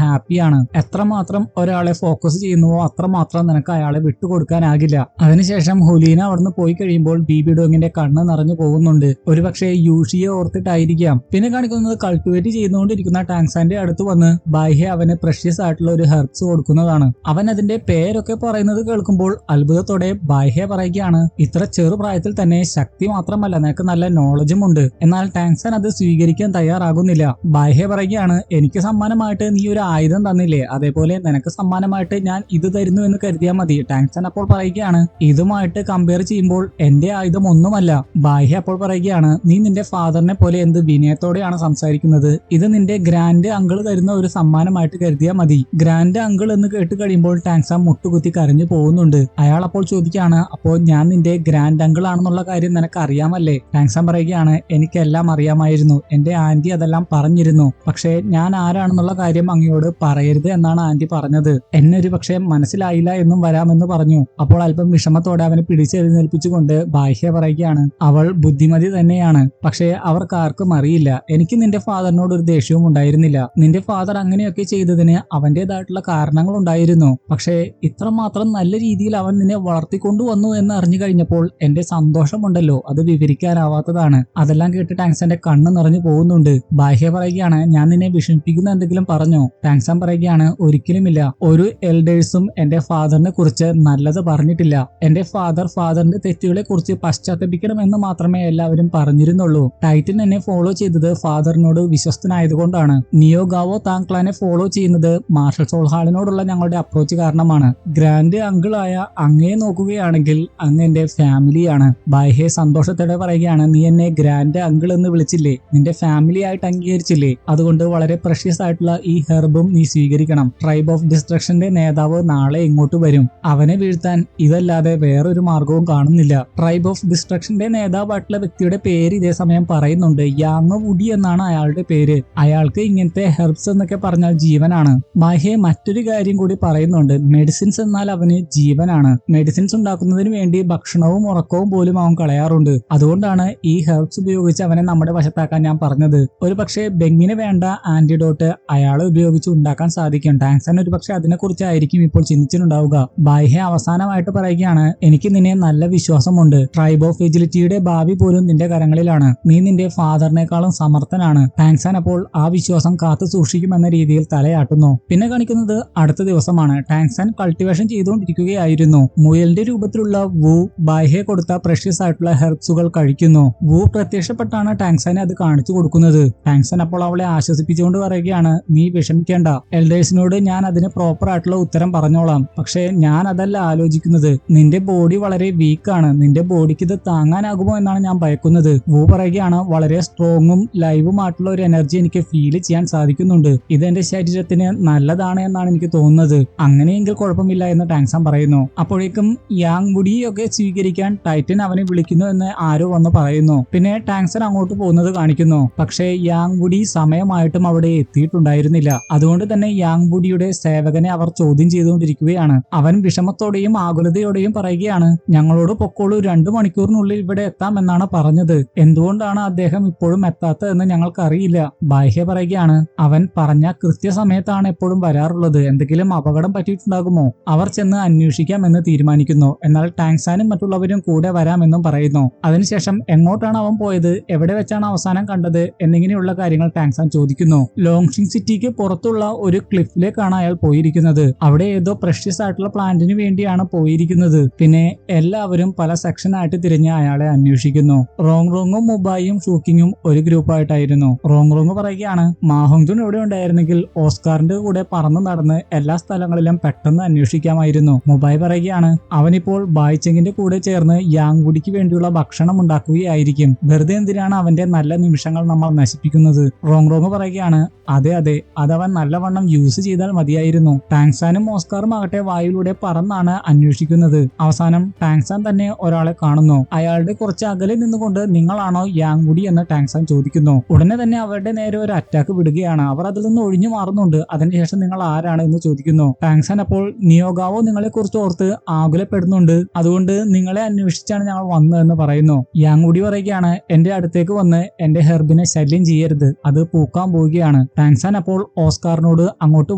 ഹാപ്പിയാണ്. എത്രമാത്രം ഒരാളെ ഫോക്കസ് ചെയ്യുന്നുവോ അത്രമാത്രം നിനക്ക് അയാളെ വിട്ടുകൊടുക്കാനാകില്ല. അതിനുശേഷം ഹുലീന അവിടുന്ന് പോയി കഴിയുമ്പോൾ ബീബി ഡോങ്ങിന്റെ കണ്ണ് നിറഞ്ഞു പോകുന്നുണ്ട്. ഒരുപക്ഷെ യൂഷിയെ ഓർത്തിട്ടായിരിക്കാം. പിന്നെ കാണിക്കുന്നത് കൾട്ടിവേറ്റ് ചെയ്തുകൊണ്ടിരിക്കുന്ന ടാങ്സാന്റെ അടുത്ത് വന്ന് ബാഹ്യ അവന് പ്രഷ്യസ് ആയിട്ടുള്ള ഒരു ഹെർബ്സ് കൊടുക്കുന്നതാണ്. അവൻ അതിന്റെ പേരൊക്കെ പറയുന്നത് കേൾക്കുമ്പോൾ അത്ഭുതത്തോടെ ബാഹ്യ പറയുകയാണ്, ഇത്ര ചെറുപ്രായത്തിൽ തന്നെ ശക്തി മാത്രമല്ല നിനക്ക് നല്ല നോളജും ഉണ്ട്. എന്നാൽ ടാങ്സാൻ അത് സ്വീകരിക്കാൻ തയ്യാറാകുന്നില്ല. ബാഹ്യ പറയുകയാണ്, എനിക്ക് സമ്മാനമായിട്ട് നീ ഒരു ആയുധം തന്നില്ലേ, അതേപോലെ നിനക്ക് സമ്മാനമായിട്ട് ഞാൻ ഇത് തരുന്നു എന്ന് കരുതിയാൽ മതി. ടാങ്സാൻ അപ്പോൾ പറയുകയാണ്, ഇതുമായിട്ട് കമ്പയർ ചെയ്യുമ്പോൾ എന്റെ ആയുധം ഒന്നുമല്ല. ബാഹ്യ അപ്പോൾ പറയുകയാണ്, നീ നിന്റെ ഫാദറിനെ പോലെ എന്ത് വിനയത്തോടെയാണ് സംസാരിക്കുന്നത്. ഇത് നിന്റെ ഗ്രാൻഡ് അങ്കിൾ തരുന്ന ഒരു സമ്മാനമായിട്ട് കരുതിയാൽ മതി. ഗ്രാൻഡ് അങ്കിൾ എന്ന് കേട്ട് കഴിയുമ്പോൾ ടാങ്സാൻ മുട്ടുകുത്തി കരഞ്ഞു പോകുന്നുണ്ട്. അയാൾ അപ്പോൾ ചോദിക്കുകയാണ്, അപ്പോൾ ഞാൻ നിന്റെ ഗ്രാൻഡ് അങ്കിൾ ആണെന്നുള്ള കാര്യം നിനക്ക് അറിയാമല്ലേ? ടാങ്സാൻ പറയുകയാണ്, എനിക്കെല്ലാം അറിയാമായിരുന്നു. എന്റെ ആന്റി അതെല്ലാം പറഞ്ഞിരുന്നു. പക്ഷേ ഞാൻ ആരാണെന്നുള്ള കാര്യം അങ്ങയോട് പറയരുത് എന്നാണ് ആന്റി പറഞ്ഞത്. എന്നെ ഒരു പക്ഷേ മനസ്സിലായില്ല എന്നും വരാമെന്ന് പറഞ്ഞു. അപ്പോൾ അല്പം വിഷമത്തോടെ അവനെ പിടിച്ചെഴുന്നേൽപ്പിച്ചുകൊണ്ട് ബാഹ്യ പറയുകയാണ്, അവൾ ബുദ്ധിമതി തന്നെയാണ്. പക്ഷേ അവർക്ക് ആർക്കും അറിയില്ല. എനിക്ക് നിന്റെ ഫാദറിനോട് ഒരു ദേഷ്യവും ഉണ്ടായിരുന്നില്ല. നിന്റെ ഫാദർ അങ്ങനെയൊക്കെ ചെയ്തതിന് അവന്റേതായിട്ടുള്ള കാരണങ്ങൾ ഉണ്ടായിരുന്നു. പക്ഷേ ഇത്രമാത്രം നല്ല രീതിയിൽ അവൻ നിന്നെ വളർത്തിക്കൊണ്ടുവന്നു എന്ന് അറിഞ്ഞു കഴിഞ്ഞപ്പോൾ എന്റെ സന്തോഷമുണ്ടല്ലോ, അത് വിവരിക്കാനാവാത്തതാണ്. അതെല്ലാം കേട്ട് ടാങ്സാന്റെ കണ്ണ് നിറഞ്ഞു പോകുന്നുണ്ട്. ബാഹ്യ പറയുകയാണ്, ഞാൻ നിന്നെ വിഷമിപ്പിക്കുന്ന എന്തെങ്കിലും പറഞ്ഞോ? ടാങ്സാൻ പറയുകയാണ്, ഒരിക്കലുമില്ല. ഒരു എൽഡേഴ്സും എന്റെ ഫാദറിനെ കുറിച്ച് നല്ലത് പറഞ്ഞിട്ടില്ല. എന്റെ ഫാദറിന്റെ തെറ്റുകളെ കുറിച്ച് പശ്ചാത്തപിക്കണമെന്ന് മാത്രമേ എല്ലാവരും പറഞ്ഞിരുന്നുള്ളൂ. ടൈറ്റൻ എന്നെ ഫോളോ ചെയ്തത് ഫാദറിനോട് വിശ്വസ്തനായതുകൊണ്ടാണ്. നിയോഗാവോ താങ്ക്ലാനെ ഫോളോ ചെയ്യുന്നത് മാർഷൽ സോൾ ഹാളിനോടുള്ള ഞങ്ങളുടെ അപ്രോച്ച് കാരണമാണ്. ഗ്രാൻഡ് അങ്കിളായ അങ്ങയെ നോക്കുകയാണെങ്കിൽ അങ്ങ് എന്റെ ഫാമിലിയാണ്. ബാഹ്യ സന്തോഷത്തോടെ പറയുകയാണ്, നീ എന്നെ ഗ്രാൻഡ് അങ്കിൾ എന്ന് വിളിച്ചില്ലേ, നിന്റെ ഫാമിലി ആയിട്ട് അംഗീകരിച്ചില്ലേ, അതുകൊണ്ട് വളരെ പ്രഷ്യസ് ആയിട്ടുള്ള ഈ ഹെർബും നീ സ്വീകരിക്കണം. ട്രൈബ് ഓഫ് ഡിസ്ട്രക്ഷന്റെ നേതാവ് നാളെ ഇങ്ങോട്ട് വരും. അവനെ വീഴ്ത്താൻ ഇതല്ലാതെ വേറൊരു മാർഗവും കാണുന്നില്ല. ട്രൈബ് ഓഫ് ഡിസ്ട്രക്ഷന്റെ നേതാവായിട്ടുള്ള വ്യക്തിയുടെ പേര് ഇതേ സമയം പറയുന്നുണ്ട്. യാങ് വുഡി എന്നാണ് അയാളുടെ പേര്. അയാൾക്ക് ഇങ്ങനത്തെ ഹെർബ്സ് എന്നൊക്കെ പറഞ്ഞാൽ ജീവനാണ്. ബാഹ്യ മറ്റൊരു കാര്യം കൂടി പറയുന്നുണ്ട്, മെഡിസിൻസ് എന്നാൽ അവന് ജീവനാണ്. മെഡിസിൻസ് ഉണ്ടാക്കുന്നതിന് വേണ്ടി ഭക്ഷണവും ഉറക്കവും പോലും അവൻ കളയാറുണ്ട്. അതുകൊണ്ടാണ് ഈ ഹെർബ്സ് ഉപയോഗിച്ച് അവനെ നമ്മുടെ വശത്താക്കാൻ ഞാൻ പറഞ്ഞത്. ഒരു പക്ഷേ ബെങ്ങിന് വേണ്ട ആന്റിഡോട്ട് അയാളെ ഉപയോഗിച്ച് ഉണ്ടാക്കാൻ സാധിക്കും. ടാങ്സാൻ ഒരു പക്ഷെ അതിനെക്കുറിച്ചായിരിക്കും ഇപ്പോൾ ചിന്തിച്ചിട്ടുണ്ടാവുക. ബാഹ്യ അവസാനമായിട്ട് പറയുകയാണ്, എനിക്ക് നിന്നെ നല്ല വിശ്വാസമുണ്ട്. ട്രൈബ് ഓഫ് എജിലിറ്റിയുടെ ഭാവി പോലും നിന്റെ കരങ്ങളിലാണ്. നീ നിന്റെ ഫാദറിനേക്കാളും സമർത്ഥനാണ്. ടാങ്സാൻ അപ്പോൾ ആ വിശ്വാസം കാത്തു സൂക്ഷിക്കുമെന്ന രീതിയിൽ തലയാട്ടുന്നു. പിന്നെ കാണിക്കുന്നത് അടുത്ത ദിവസമാണ്. ടാങ്സാൻ കൾട്ടിവേഷൻ ചെയ്തുകൊണ്ടിരിക്കുകയായിരുന്നു. മുയലിന്റെ രൂപത്തിലുള്ള വൂ ബാഹ്യ കൊടുത്ത പ്രഷ്യസ് ആയിട്ടുള്ള ഹെർബ്സുകൾ കഴിക്കുന്നു. വൂ പ്രത്യക്ഷപ്പെട്ടാണ് ടാങ്സാനെ അത് കാണിച്ചു കൊടുക്കുന്നത്. ടാങ്സാൻ അപ്പോൾ അവളെ ആശ്വസിപ്പിച്ചുകൊണ്ട് പറയുകയാണ്, നീ വിഷമിക്കേണ്ട, എൽഡേഴ്സിനോട് ഞാൻ അതിന് പ്രോപ്പർ ആയിട്ടുള്ള ഉത്തരം പറഞ്ഞോളാം. പക്ഷേ ഞാൻ അതല്ല ആലോചിക്കുന്നത്. നിന്റെ ബോഡി വളരെ വീക്കാണ്. നിന്റെ ബോഡിക്ക് ഇത് താങ്ങാനാകുമോ എന്നാണ് ഞാൻ ഭയക്കുന്നത്. വൂ പറയുകയാണ്, വളരെ സ്ട്രോങ്ങും ലൈവുമായിട്ടുള്ള ഒരു എനർജി എനിക്ക് ഫീൽ ചെയ്യാൻ സാധിക്കുന്നുണ്ട്. ഇത് എന്റെ ശരീരത്തിന് നല്ലതാണ് എന്നാണ് എനിക്ക് തോന്നുന്നത്. അങ്ങനെയെങ്കിൽ കുഴപ്പമില്ല എന്ന് ടാങ്സാൻ പറയുന്നു. അപ്പോഴേക്കും യാങ് വുഡിയൊക്കെ സ്വീകരിക്കാൻ ടൈറ്റൻ അവനെ വിളിക്കുന്നു എന്ന് ആരോ വന്ന് പറയുന്നു. പിന്നെ ടാങ്സൺ അങ്ങോട്ട് പോകുന്നത് കാണിക്കുന്നു. പക്ഷേ യാങ് വുഡി സമയമായിട്ടും അവിടെ എത്തിയിട്ടുണ്ടായിരുന്നില്ല. അതുകൊണ്ട് തന്നെ യാങ് വുഡിയുടെ സേവകനെ അവർ ചോദ്യം ചെയ്തുകൊണ്ടിരിക്കുകയാണ്. അവൻ വിഷമത്തോടെയും ആകുലതയോടെയും പറയുകയാണ്, ഞങ്ങളോട് പൊക്കോളൂ, 2 മണിക്കൂറിനുള്ളിൽ ഇവിടെ എത്താമെന്നാണ് പറഞ്ഞത്. എന്തുകൊണ്ടാണ് അദ്ദേഹം ഇപ്പോഴും എത്താത്തതെന്ന് ഞങ്ങൾക്കറിയില്ല. ബാഹ്യ പറയുകയാണ്, അവൻ പറഞ്ഞ കൃത്യസമയത്താണ് എപ്പോഴും വരാറുള്ളത്. എന്തെങ്കിലും അപകടം പറ്റിയിട്ടുണ്ടാകുമോ? അവർ ചെന്ന് അന്വേഷിക്കാമെന്ന് തീരുമാനിക്കുന്നു. എന്നാൽ ടാങ്സാനും മറ്റുള്ളവരും കൂടെ വരാമെന്നും പറയുന്നു. അതിനുശേഷം എങ്ങോട്ടാണ് അവൻ പോയത്, എവിടെ വെച്ചാണ് അവസാനം കണ്ടത് എന്നിങ്ങനെയുള്ള കാര്യങ്ങൾ ടാങ്സാൻ ചോദിക്കുന്നു. ലോങ്ഷിങ് സിറ്റിക്ക് പുറത്തുള്ള ഒരു ക്ലിഫിലേക്കാണ് അയാൾ പോയിരിക്കുന്നത്. അവിടെ ഏതോ പ്രഷ്യസ് ആയിട്ടുള്ള പ്ലാന്റിന് വേണ്ടിയാണ് പോയിരിക്കുന്നത്. പിന്നെ എല്ലാവരും പല സെക്ഷനായിട്ട് തിരിഞ്ഞ് അയാളെ അന്വേഷിക്കുന്നു. റോങ് റോങ്ങും മുബായും ഷൂക്കിങ്ങും ഒരു ഗ്രൂപ്പായിട്ടായിരുന്നു. റോങ് റോങ് പറയുകയാണ്, മാഹോങ്ജുൻ ഇവിടെ ഉണ്ടായിരുന്നെങ്കിൽ ഓസ്കാറിന്റെ കൂടെ പറന്നു നടന്ന് എല്ലാ സ്ഥലങ്ങളിലും പെട്ടെന്ന് അന്വേഷിക്കാമായിരുന്നു. മുബായ് പറയുകയാണ്, അവനിപ്പോൾ ബായ്ചെങ്ങിന്റെ കൂടെ ചേർന്ന് യാങ് വുഡിക്ക് വേണ്ടിയുള്ള ഭക്ഷണം ഉണ്ടാക്കുകയായിരിക്കും. വെറുതെ എന്തിനാണ് അവന്റെ നല്ല നിമിഷങ്ങൾ നമ്മൾ നശിപ്പിക്കുന്നത്? റോങ് റോങ് പറയുകയാണ്, അതെ അതവൻ നല്ലവണ്ണം യൂസ് ചെയ്താൽ മതിയായിരുന്നു. ടാങ്സാനും ഓസ്കാറും ആകട്ടെ വായുവിലൂടെ പറന്നാണ് അന്വേഷിക്കുന്നത്. അവസാനം ടാങ്സാൻ തന്നെ ഒരാളെ കാണുന്നു. അയാളുടെ കുറച്ച് അകലെ നിന്നുകൊണ്ട് നിങ്ങളാണോ യാങ് വുഡി എന്ന് ടാങ്സാൻ ചോദിക്കുന്നു. ഉടനെ തന്നെ അവരുടെ നേരെ ഒരു അറ്റാക്ക് വിടുകയാണ്. അവർ അതിൽ നിന്ന് ഒഴിഞ്ഞു മാറുന്നുണ്ട്. അതിനുശേഷം നിങ്ങൾ ആരാണ് എന്ന് ചോദിക്കുന്നു. ടാങ്സാൻ അപ്പോൾ നിയോഗാവോ നിങ്ങളെ കുറിച്ച് ഓർത്ത് ആകുലപ്പെടുന്നുണ്ട്. അതുകൊണ്ട് നിങ്ങളെ അന്വേഷിച്ചാണ് ഞങ്ങൾ വന്നതെന്ന് പറയുന്നു. യാങ് വുഡി പറയുകയാണ്, എന്റെ അടുത്തേക്ക് വന്ന് എന്റെ ഹെർബിനെ ശല്യം ചെയ്യരുത്. അത് പൂക്കാൻ പോവുകയാണ്. ടാങ്സാൻ അപ്പോൾ ഓസ്കാറിനോട് അങ്ങോട്ട്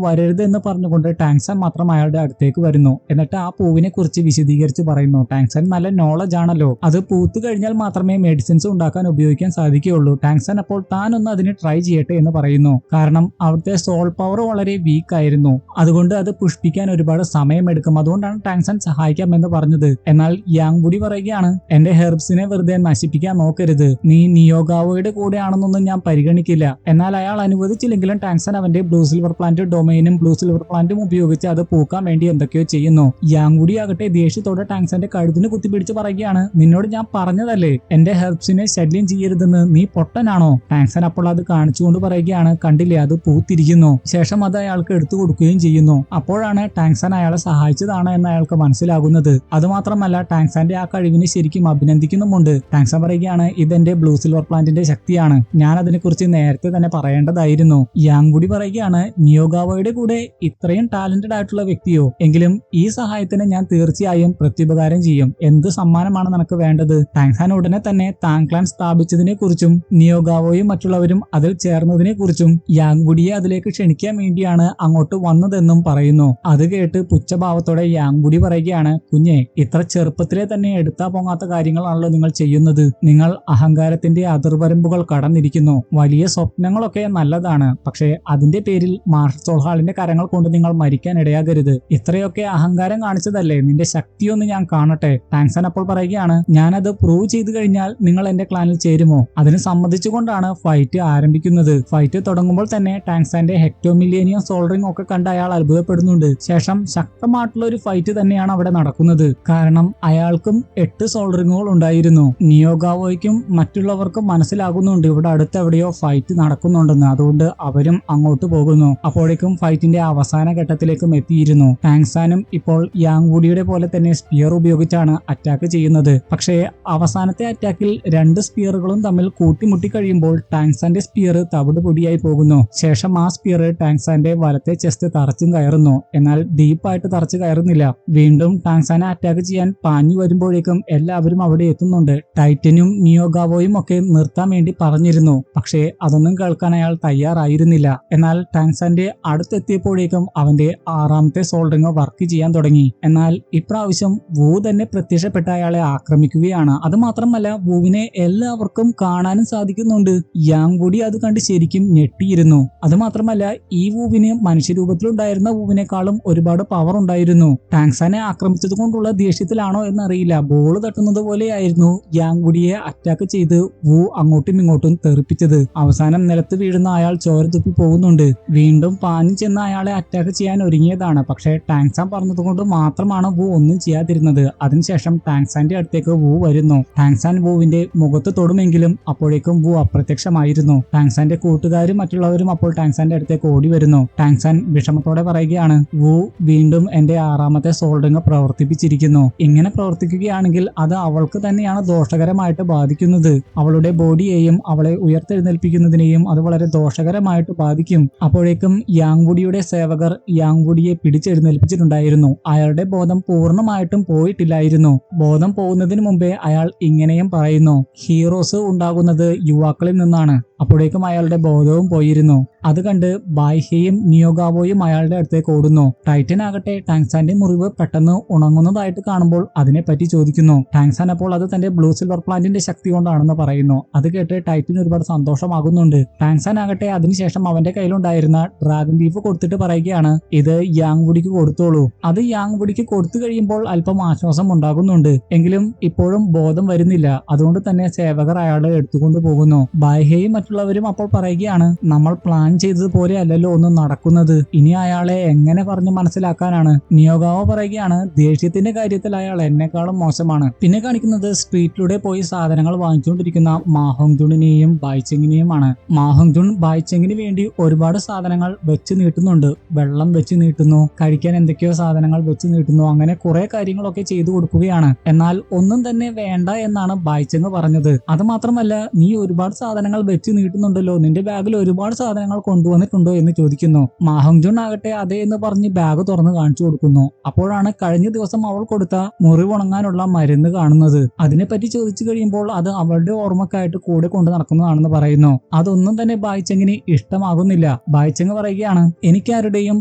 വരരുത് എന്ന് പറഞ്ഞുകൊണ്ട് ടാങ്സാൻ മാത്രം അയാളുടെ അടുത്തേക്ക് വരുന്നു. എന്നിട്ട് ആ പൂവിനെ കുറിച്ച് വിശദീകരിച്ച് പറയുന്നു. ടാങ്സാൻ നല്ല നോളജ് ആണല്ലോ, അത് പൂത്തു കഴിഞ്ഞാൽ മാത്രമേ മെഡിസിൻസ് ഉണ്ടാക്കാൻ ഉപയോഗിക്കാൻ സാധിക്കുകയുള്ളൂ. ടാങ്സാൻ അപ്പോൾ താനൊന്ന് അതിന് ട്രൈ ചെയ്യട്ടെ എന്ന് പറയുന്നു. കാരണം അവിടുത്തെ സോൾ പവർ വളരെ വീക്ക് ആയിരുന്നു, അതുകൊണ്ട് അത് പുഷ്പിക്കാൻ ഒരുപാട് സമയമെടുക്കും. അതുകൊണ്ടാണ് ടാങ്സാൻ സഹായിക്കാമെന്ന് പറഞ്ഞത്. എന്നാൽ യാങ്ബുടി പറയുകയാണ്, എന്റെ ഹെർബ്സിനെ വെറുതെ നശിപ്പിക്കാൻ നോക്കരുത്, നീ നിയോഗാവോയുടെ കൂടെയാണെന്നൊന്നും ഞാൻ പരിഗണിക്കില്ല. എന്നാൽ അയാൾ അനുവദിച്ചില്ലെങ്കിലും ടാങ്സാൻ അവന്റെ ബ്ലൂ സിൽവർ പ്ലാന്റ് ഡൊമൈനും ബ്ലൂ സിൽവർ പ്ലാന്റും ഉപയോഗിച്ച് അത് പൂക്കാൻ വേണ്ടി എന്തൊക്കെയോ ചെയ്യുന്നു. യാങ്ബുടി ആകട്ടെ ദേഷ്യത്തോടെ ടാങ്സാന്റെ കഴുത്തിന് കുത്തിപ്പിടിച്ച് പറയുകയാണ്, നിന്നോട് ഞാൻ പറഞ്ഞതല്ലേ എന്റെ ഹെർബ്സിനെ ശല്യം ചെയ്യരുതെന്ന്, നീ പൊട്ടനാണോ? ടാങ്സാൻ അപ്പോൾ അത് കാണിച്ചുകൊണ്ട് പറയുകയാണ്, കണ്ടില്ലേ അത് പൂത്തിരിക്കുന്നു. ശേഷം അത് അയാൾക്ക് എടുത്തു കൊടുക്കുകയും ചെയ്യുന്നു. അപ്പോഴാണ് ടാങ്സാൻ അയാളെ സഹായിച്ചതാണ് എന്ന് അയാൾക്ക് മനസ്സിലാകുന്നത്. അതുമാത്രമല്ല ടാങ്സാന്റെ ആ കഴിവിനെ ശരിക്കും അഭിനന്ദിക്കുന്നുമുണ്ട്. ടാങ്സാൻ പറയുകയാണ്, ഇതെന്റെ ബ്ലൂ സിൽവർ പ്ലാന്റിന്റെ ശക്തിയാണ്, ഞാൻ അതിനെക്കുറിച്ച് നേരത്തെ തന്നെ പറയേണ്ടതായിരുന്നു. യാങ്ബുടി പറയുകയാണ്, നിയോഗാവോയുടെ കൂടെ ഇത്രയും ടാലന്റഡ് ആയിട്ടുള്ള വ്യക്തിയോ? എങ്കിലും ഈ സഹായത്തിന് ഞാൻ തീർച്ചയായും പ്രത്യുപകാരം ചെയ്യും. എന്ത് സമ്മാനമാണ് നിനക്ക് വേണ്ടത്? ടാങ്സാൻ ഉടനെ തന്നെ താങ്ക്ലാൻ സ്ഥാപിച്ചതിനെ കുറിച്ചും നിയോഗാവോയും മറ്റുള്ളവരും അതിൽ ചേർന്നതിനെ കുറിച്ചും യാങ്ബുടിയെ അതിലേക്ക് ക്ഷണിക്കാൻ വേണ്ടിയാണ് അങ്ങോട്ട് വന്നതെന്നും പറയുന്നു. അത് കേട്ട് പുച്ഛഭാവത്തോടെ യാങ്ബുടി പറയുകയാണ്, കുഞ്ഞെ, ഇത്ര ചെറുപ്പത്തിലെ തന്നെ എടുത്താ പോങ്ങാത്ത കാര്യങ്ങളാണല്ലോ നിങ്ങൾ ചെയ്യുന്നത്. നിങ്ങൾ അഹങ്കാരത്തിന്റെ അതിർവരമ്പുകൾ കടന്നിരിക്കുന്നു. വലിയ സ്വപ്നങ്ങളൊക്കെ നല്ലതാണ്, പക്ഷേ അതിന്റെ പേരിൽ മാർഷൽ സോൾഹാളിന്റെ കരങ്ങൾ കൊണ്ട് നിങ്ങൾ മരിക്കാൻ ഇടയാകരുത്. ഇത്രയൊക്കെ അഹങ്കാരം കാണിച്ചതല്ലേ, നിന്റെ ശക്തിയൊന്ന് ഞാൻ കാണട്ടെ. ടാങ്സാൻ അപ്പോൾ പറയുകയാണ്, ഞാനത് പ്രൂവ് ചെയ്തു കഴിഞ്ഞാൽ നിങ്ങൾ എന്റെ ക്ലാനിൽ ചേരുമോ? അതിന് സമ്മതിച്ചുകൊണ്ടാണ് ഫൈറ്റ് ആരംഭിക്കുന്നത്. ഫൈറ്റ് തുടങ്ങുമ്പോൾ തന്നെ ടാങ്സാന്റെ ഹെക്ടോമില്ലേനിയം സോൾഡറിംഗ് ഒക്കെ കണ്ട് അയാൾ അത്ഭുതപ്പെടുന്നുണ്ട്. ശേഷം ശക്തമായിട്ടുള്ള ഒരു ഫൈറ്റ് തന്നെയാണ് അവിടെ നടക്കുന്നത്. കാരണം അയാൾക്കും 8 സോൾഡറിങ്ങുകൾ ഉണ്ടായിരുന്നു. നിയോഗാവോയ്ക്കും മറ്റുള്ളവർക്കും മനസ്സിലാകുന്നുണ്ട് ഇവിടെ അടുത്തെവിടെയോ ഫൈറ്റ് നടക്കുന്നുണ്ടെന്ന്. അതുകൊണ്ട് അവരും അങ്ങോട്ട് പോകുന്നു. അപ്പോഴേക്കും ഫൈറ്റിന്റെ അവസാന ഘട്ടത്തിലേക്കും എത്തിയിരുന്നു. ടാങ്സാനും ഇപ്പോൾ യാങ്ബുടിയുടെ പോലെ തന്നെ സ്പിയർ ഉപയോഗിച്ചാണ് അറ്റാക്ക് ചെയ്യുന്നത്. പക്ഷേ അവസാനത്തെ അറ്റാക്കിൽ 2 സ്പിയറുകളും തമ്മിൽ കൂട്ടിമുട്ടി കഴിയുമ്പോൾ ടാങ്സാന്റെ സ്പിയർ തവിട് പൊടിയായി പോകുന്നു. ശേഷം ആ സ്പിയർ ടാങ്സാന്റെ വലത്തെ ചെസ്റ്റ് തറച്ചും കയറുന്നു. എന്നാൽ ഡീപ്പായിട്ട് തറച്ചു കയറുന്നില്ല. വീണ്ടും ടാങ്സാനെ അറ്റാക്ക് ചെയ്യാൻ പാഞ്ഞു വരുമ്പോഴേക്കും എല്ലാവരും അവിടെ എത്തുന്നുണ്ട്. ടൈറ്റനും നിയോഗാവോയും ഒക്കെ നിർത്താൻ വേണ്ടി പറഞ്ഞിരുന്നു. പക്ഷേ അതൊന്നും കേൾക്കാൻ അയാൾ തയ്യാറായിരുന്നില്ല. എന്നാൽ ടാങ്സാന്റെ അടുത്തെത്തിയപ്പോഴേക്കും അവന്റെ 6ാമത്തെ സോൾഡറിംഗ് വർക്ക് ചെയ്യാൻ തുടങ്ങി. എന്നാൽ ഇപ്രാവശ്യം വൂ തന്നെ പ്രത്യക്ഷപ്പെട്ട അയാളെ ആക്രമിക്കുകയാണ്. അത് മാത്രമല്ല വൂവിനെ എല്ലാവർക്കും കാണാനും സാധിക്കുന്നുണ്ട്. യാങ്ബുടി അത് കണ്ട് ശരിക്കും ഞെട്ടിയിരുന്നു. അത് മാത്രമല്ല ഈ വൂവിന് മനുഷ്യരൂപത്തിലുണ്ടായിരുന്ന വൂവിനേക്കാളും ഒരുപാട് പവർ ഉണ്ടായിരുന്നു. ടാങ്സാനെ ആക്രമിച്ചത് കൊണ്ടുള്ള ദേഷ്യത്തിലാണോ എന്നറിയില്ല, ബോള് തട്ടുന്നത് പോലെയായിരുന്നു യാങ്ബുടിയെ അറ്റാക്ക് ചെയ്ത് വൂ അങ്ങോട്ടും ഇങ്ങോട്ടും തെറിപ്പിച്ചത്. അവസാനം നിലത്ത് വീഴുന്ന അയാൾ ചോര തുപ്പി പോകുന്നുണ്ട്. വീണ്ടും പാഞ്ഞു ചെന്ന് അയാളെ അറ്റാക്ക് ചെയ്യാൻ ഒരുങ്ങിയതാണ്. പക്ഷേ ടാങ്സാൻ പറഞ്ഞതുകൊണ്ട് മാത്രമാണ് വൂ ഒന്നും ചെയ്യാതിരുന്നത്. അതിനുശേഷം ടാങ്സാന്റെ അടുത്തേക്ക് വൂ വരുന്നു. ടാങ്സാൻ വൂവിന്റെ മുഖത്ത് തൊടുമെങ്കിലും അപ്പോഴേക്കും വൂ അപ്രത്യക്ഷമായിരുന്നു. ടാങ്സാന്റെ കൂട്ടുകാരും മറ്റുള്ളവരും അപ്പോൾ ടാങ്സാന്റെ അടുത്തേക്ക് ഓടി വരുന്നു. ടാങ്സാൻ വിഷമത്തോടെ പറയുകയാണ്, വൂ വീണ്ടും എന്റെ 6ാമത്തെ സോൾഡറിംഗ് പ്രവർത്തിപ്പിച്ചിരിക്കുന്നു. ഇങ്ങനെ പ്രവർത്തിക്കുകയാണെങ്കിൽ അത് അവൾക്ക് തന്നെയാണ് ദോഷകരമായിട്ട് ബാധിക്കുന്നത്. അവളുടെ ബോഡിയെയും അവളെ ഉയർത്തെഴുന്നേൽപ്പിക്കുന്നതിനെയും അത് വളരെ ദോഷകരമായിട്ട് ബാധിക്കും. അപ്പോഴേക്കും യാങ്ബുടിയുടെ സേവകർ യാങ്ബുടിയെ പിടിച്ചെഴുന്നേൽപ്പിച്ചിട്ടുണ്ടായിരുന്നു. അയാളുടെ ബോധം പൂർണ്ണമായിട്ടും പോയിട്ടില്ലായിരുന്നു. ബോധം പോകുന്നതിന് മുമ്പേ അയാൾ ഇങ്ങനെയും പറയുന്നു, ഹീറോസ് ഉണ്ടാകുന്നത് യുവാക്കളിൽ നിന്നാണ്. അപ്പോഴേക്കും അയാളുടെ ബോധവും പോയിരുന്നു. അത് കണ്ട് ബായ്ഹയും നിയോഗാവോയും അയാളുടെ അടുത്തേക്ക് ഓടുന്നു. ടൈറ്റൻ ആകട്ടെ ടാങ്സാന്റെ മുറിവ് പെട്ടെന്ന് ഉണങ്ങുന്നതായിട്ട് കാണുമ്പോൾ അതിനെപ്പറ്റി ചോദിക്കുന്നു. ടാങ്സാൻ അപ്പോൾ അത് തന്റെ ബ്ലൂ സിൽവർ പ്ലാന്റിന്റെ ശക്തി കൊണ്ടാണെന്ന് പറയുന്നു. അത് കേട്ട് ടൈറ്റൻ ഒരുപാട് സന്തോഷമാകുന്നുണ്ട്. ടാങ്സാൻ ആകട്ടെ അതിനുശേഷം അവന്റെ കയ്യിലുണ്ടായിരുന്ന ഡ്രാഗൺ ലീഫ് കൊടുത്തിട്ട് പറയുകയാണ്, ഇത് യാങ്ബുടിക്ക് കൊടുത്തോളൂ. അത് യാങ്ബുടിക്ക് കൊടുത്തു കഴിയുമ്പോൾ അല്പം ആശ്വാസം ഉണ്ടാകുന്നുണ്ട്. എങ്കിലും ഇപ്പോഴും ബോധം വരുന്നില്ല. അതുകൊണ്ട് തന്നെ സേവകർ അയാളെ എടുത്തുകൊണ്ട് പോകുന്നു. ബായ്ഹയും മറ്റുള്ളവരും അപ്പോൾ പറയുകയാണ്, നമ്മൾ പ്ലാൻ ചെയ്തതുപോലെ അല്ലല്ലോ ഒന്നും നടക്കുന്നത്. ഇനി അയാളെ എങ്ങനെ പറഞ്ഞു മനസ്സിലാക്കാനാണ്? നിയോഗാവോ പറയുകയാണ്, ദേഷ്യത്തിന്റെ കാര്യത്തിൽ അയാൾ എന്നെക്കാളും മോശമാണ്. പിന്നെ കാണിക്കുന്നത് സ്ട്രീറ്റിലൂടെ പോയി സാധനങ്ങൾ വാങ്ങിച്ചുകൊണ്ടിരിക്കുന്ന മാഹോങ്ജുണിനെയും ബായ്ചെങ്ങിനെയുമാണ്. മാഹോങ്ജുൺ ബായ്ചെങ്ങിന് വേണ്ടി ഒരുപാട് സാധനങ്ങൾ വെച്ച് നീട്ടുന്നുണ്ട്. വെള്ളം വെച്ച് നീട്ടുന്നു, കഴിക്കാൻ എന്തൊക്കെയോ സാധനങ്ങൾ വെച്ച് നീട്ടുന്നു, അങ്ങനെ കുറെ കാര്യങ്ങളൊക്കെ ചെയ്തു കൊടുക്കുകയാണ്. എന്നാൽ ഒന്നും തന്നെ വേണ്ട എന്നാണ് ബായ്ചെങ് പറഞ്ഞത്. അത് മാത്രമല്ല, നീ ഒരുപാട് സാധനങ്ങൾ വെച്ച് നീട്ടുന്നുണ്ടല്ലോ, നിന്റെ ബാഗിൽ ഒരുപാട് സാധനങ്ങൾ കൊണ്ടുവന്നിട്ടുണ്ടോ എന്ന് ചോദിക്കുന്നു. മാഹോങ്ജുൺ ആകട്ടെ അതെ എന്ന് പറഞ്ഞ് ബാഗ് തുറന്ന് കാണിച്ചു കൊടുക്കുന്നു. അപ്പോഴാണ് കഴിഞ്ഞ ദിവസം അവൾ കൊടുത്ത മുറിവുണങ്ങാനുള്ള മരുന്ന് കാണുന്നത്. അതിനെപ്പറ്റി ചോദിച്ചു കഴിയുമ്പോൾ അത് അവളുടെ ഓർമ്മക്കായിട്ട് കൂടെ കൊണ്ടു നടക്കുന്നതാണെന്ന് പറയുന്നു. അതൊന്നും തന്നെ ബായിച്ചെങ്ങിന് ഇഷ്ടമാകുന്നില്ല. ബായിച്ചെങ് പറയുകയാണ്, എനിക്കാരുടെയും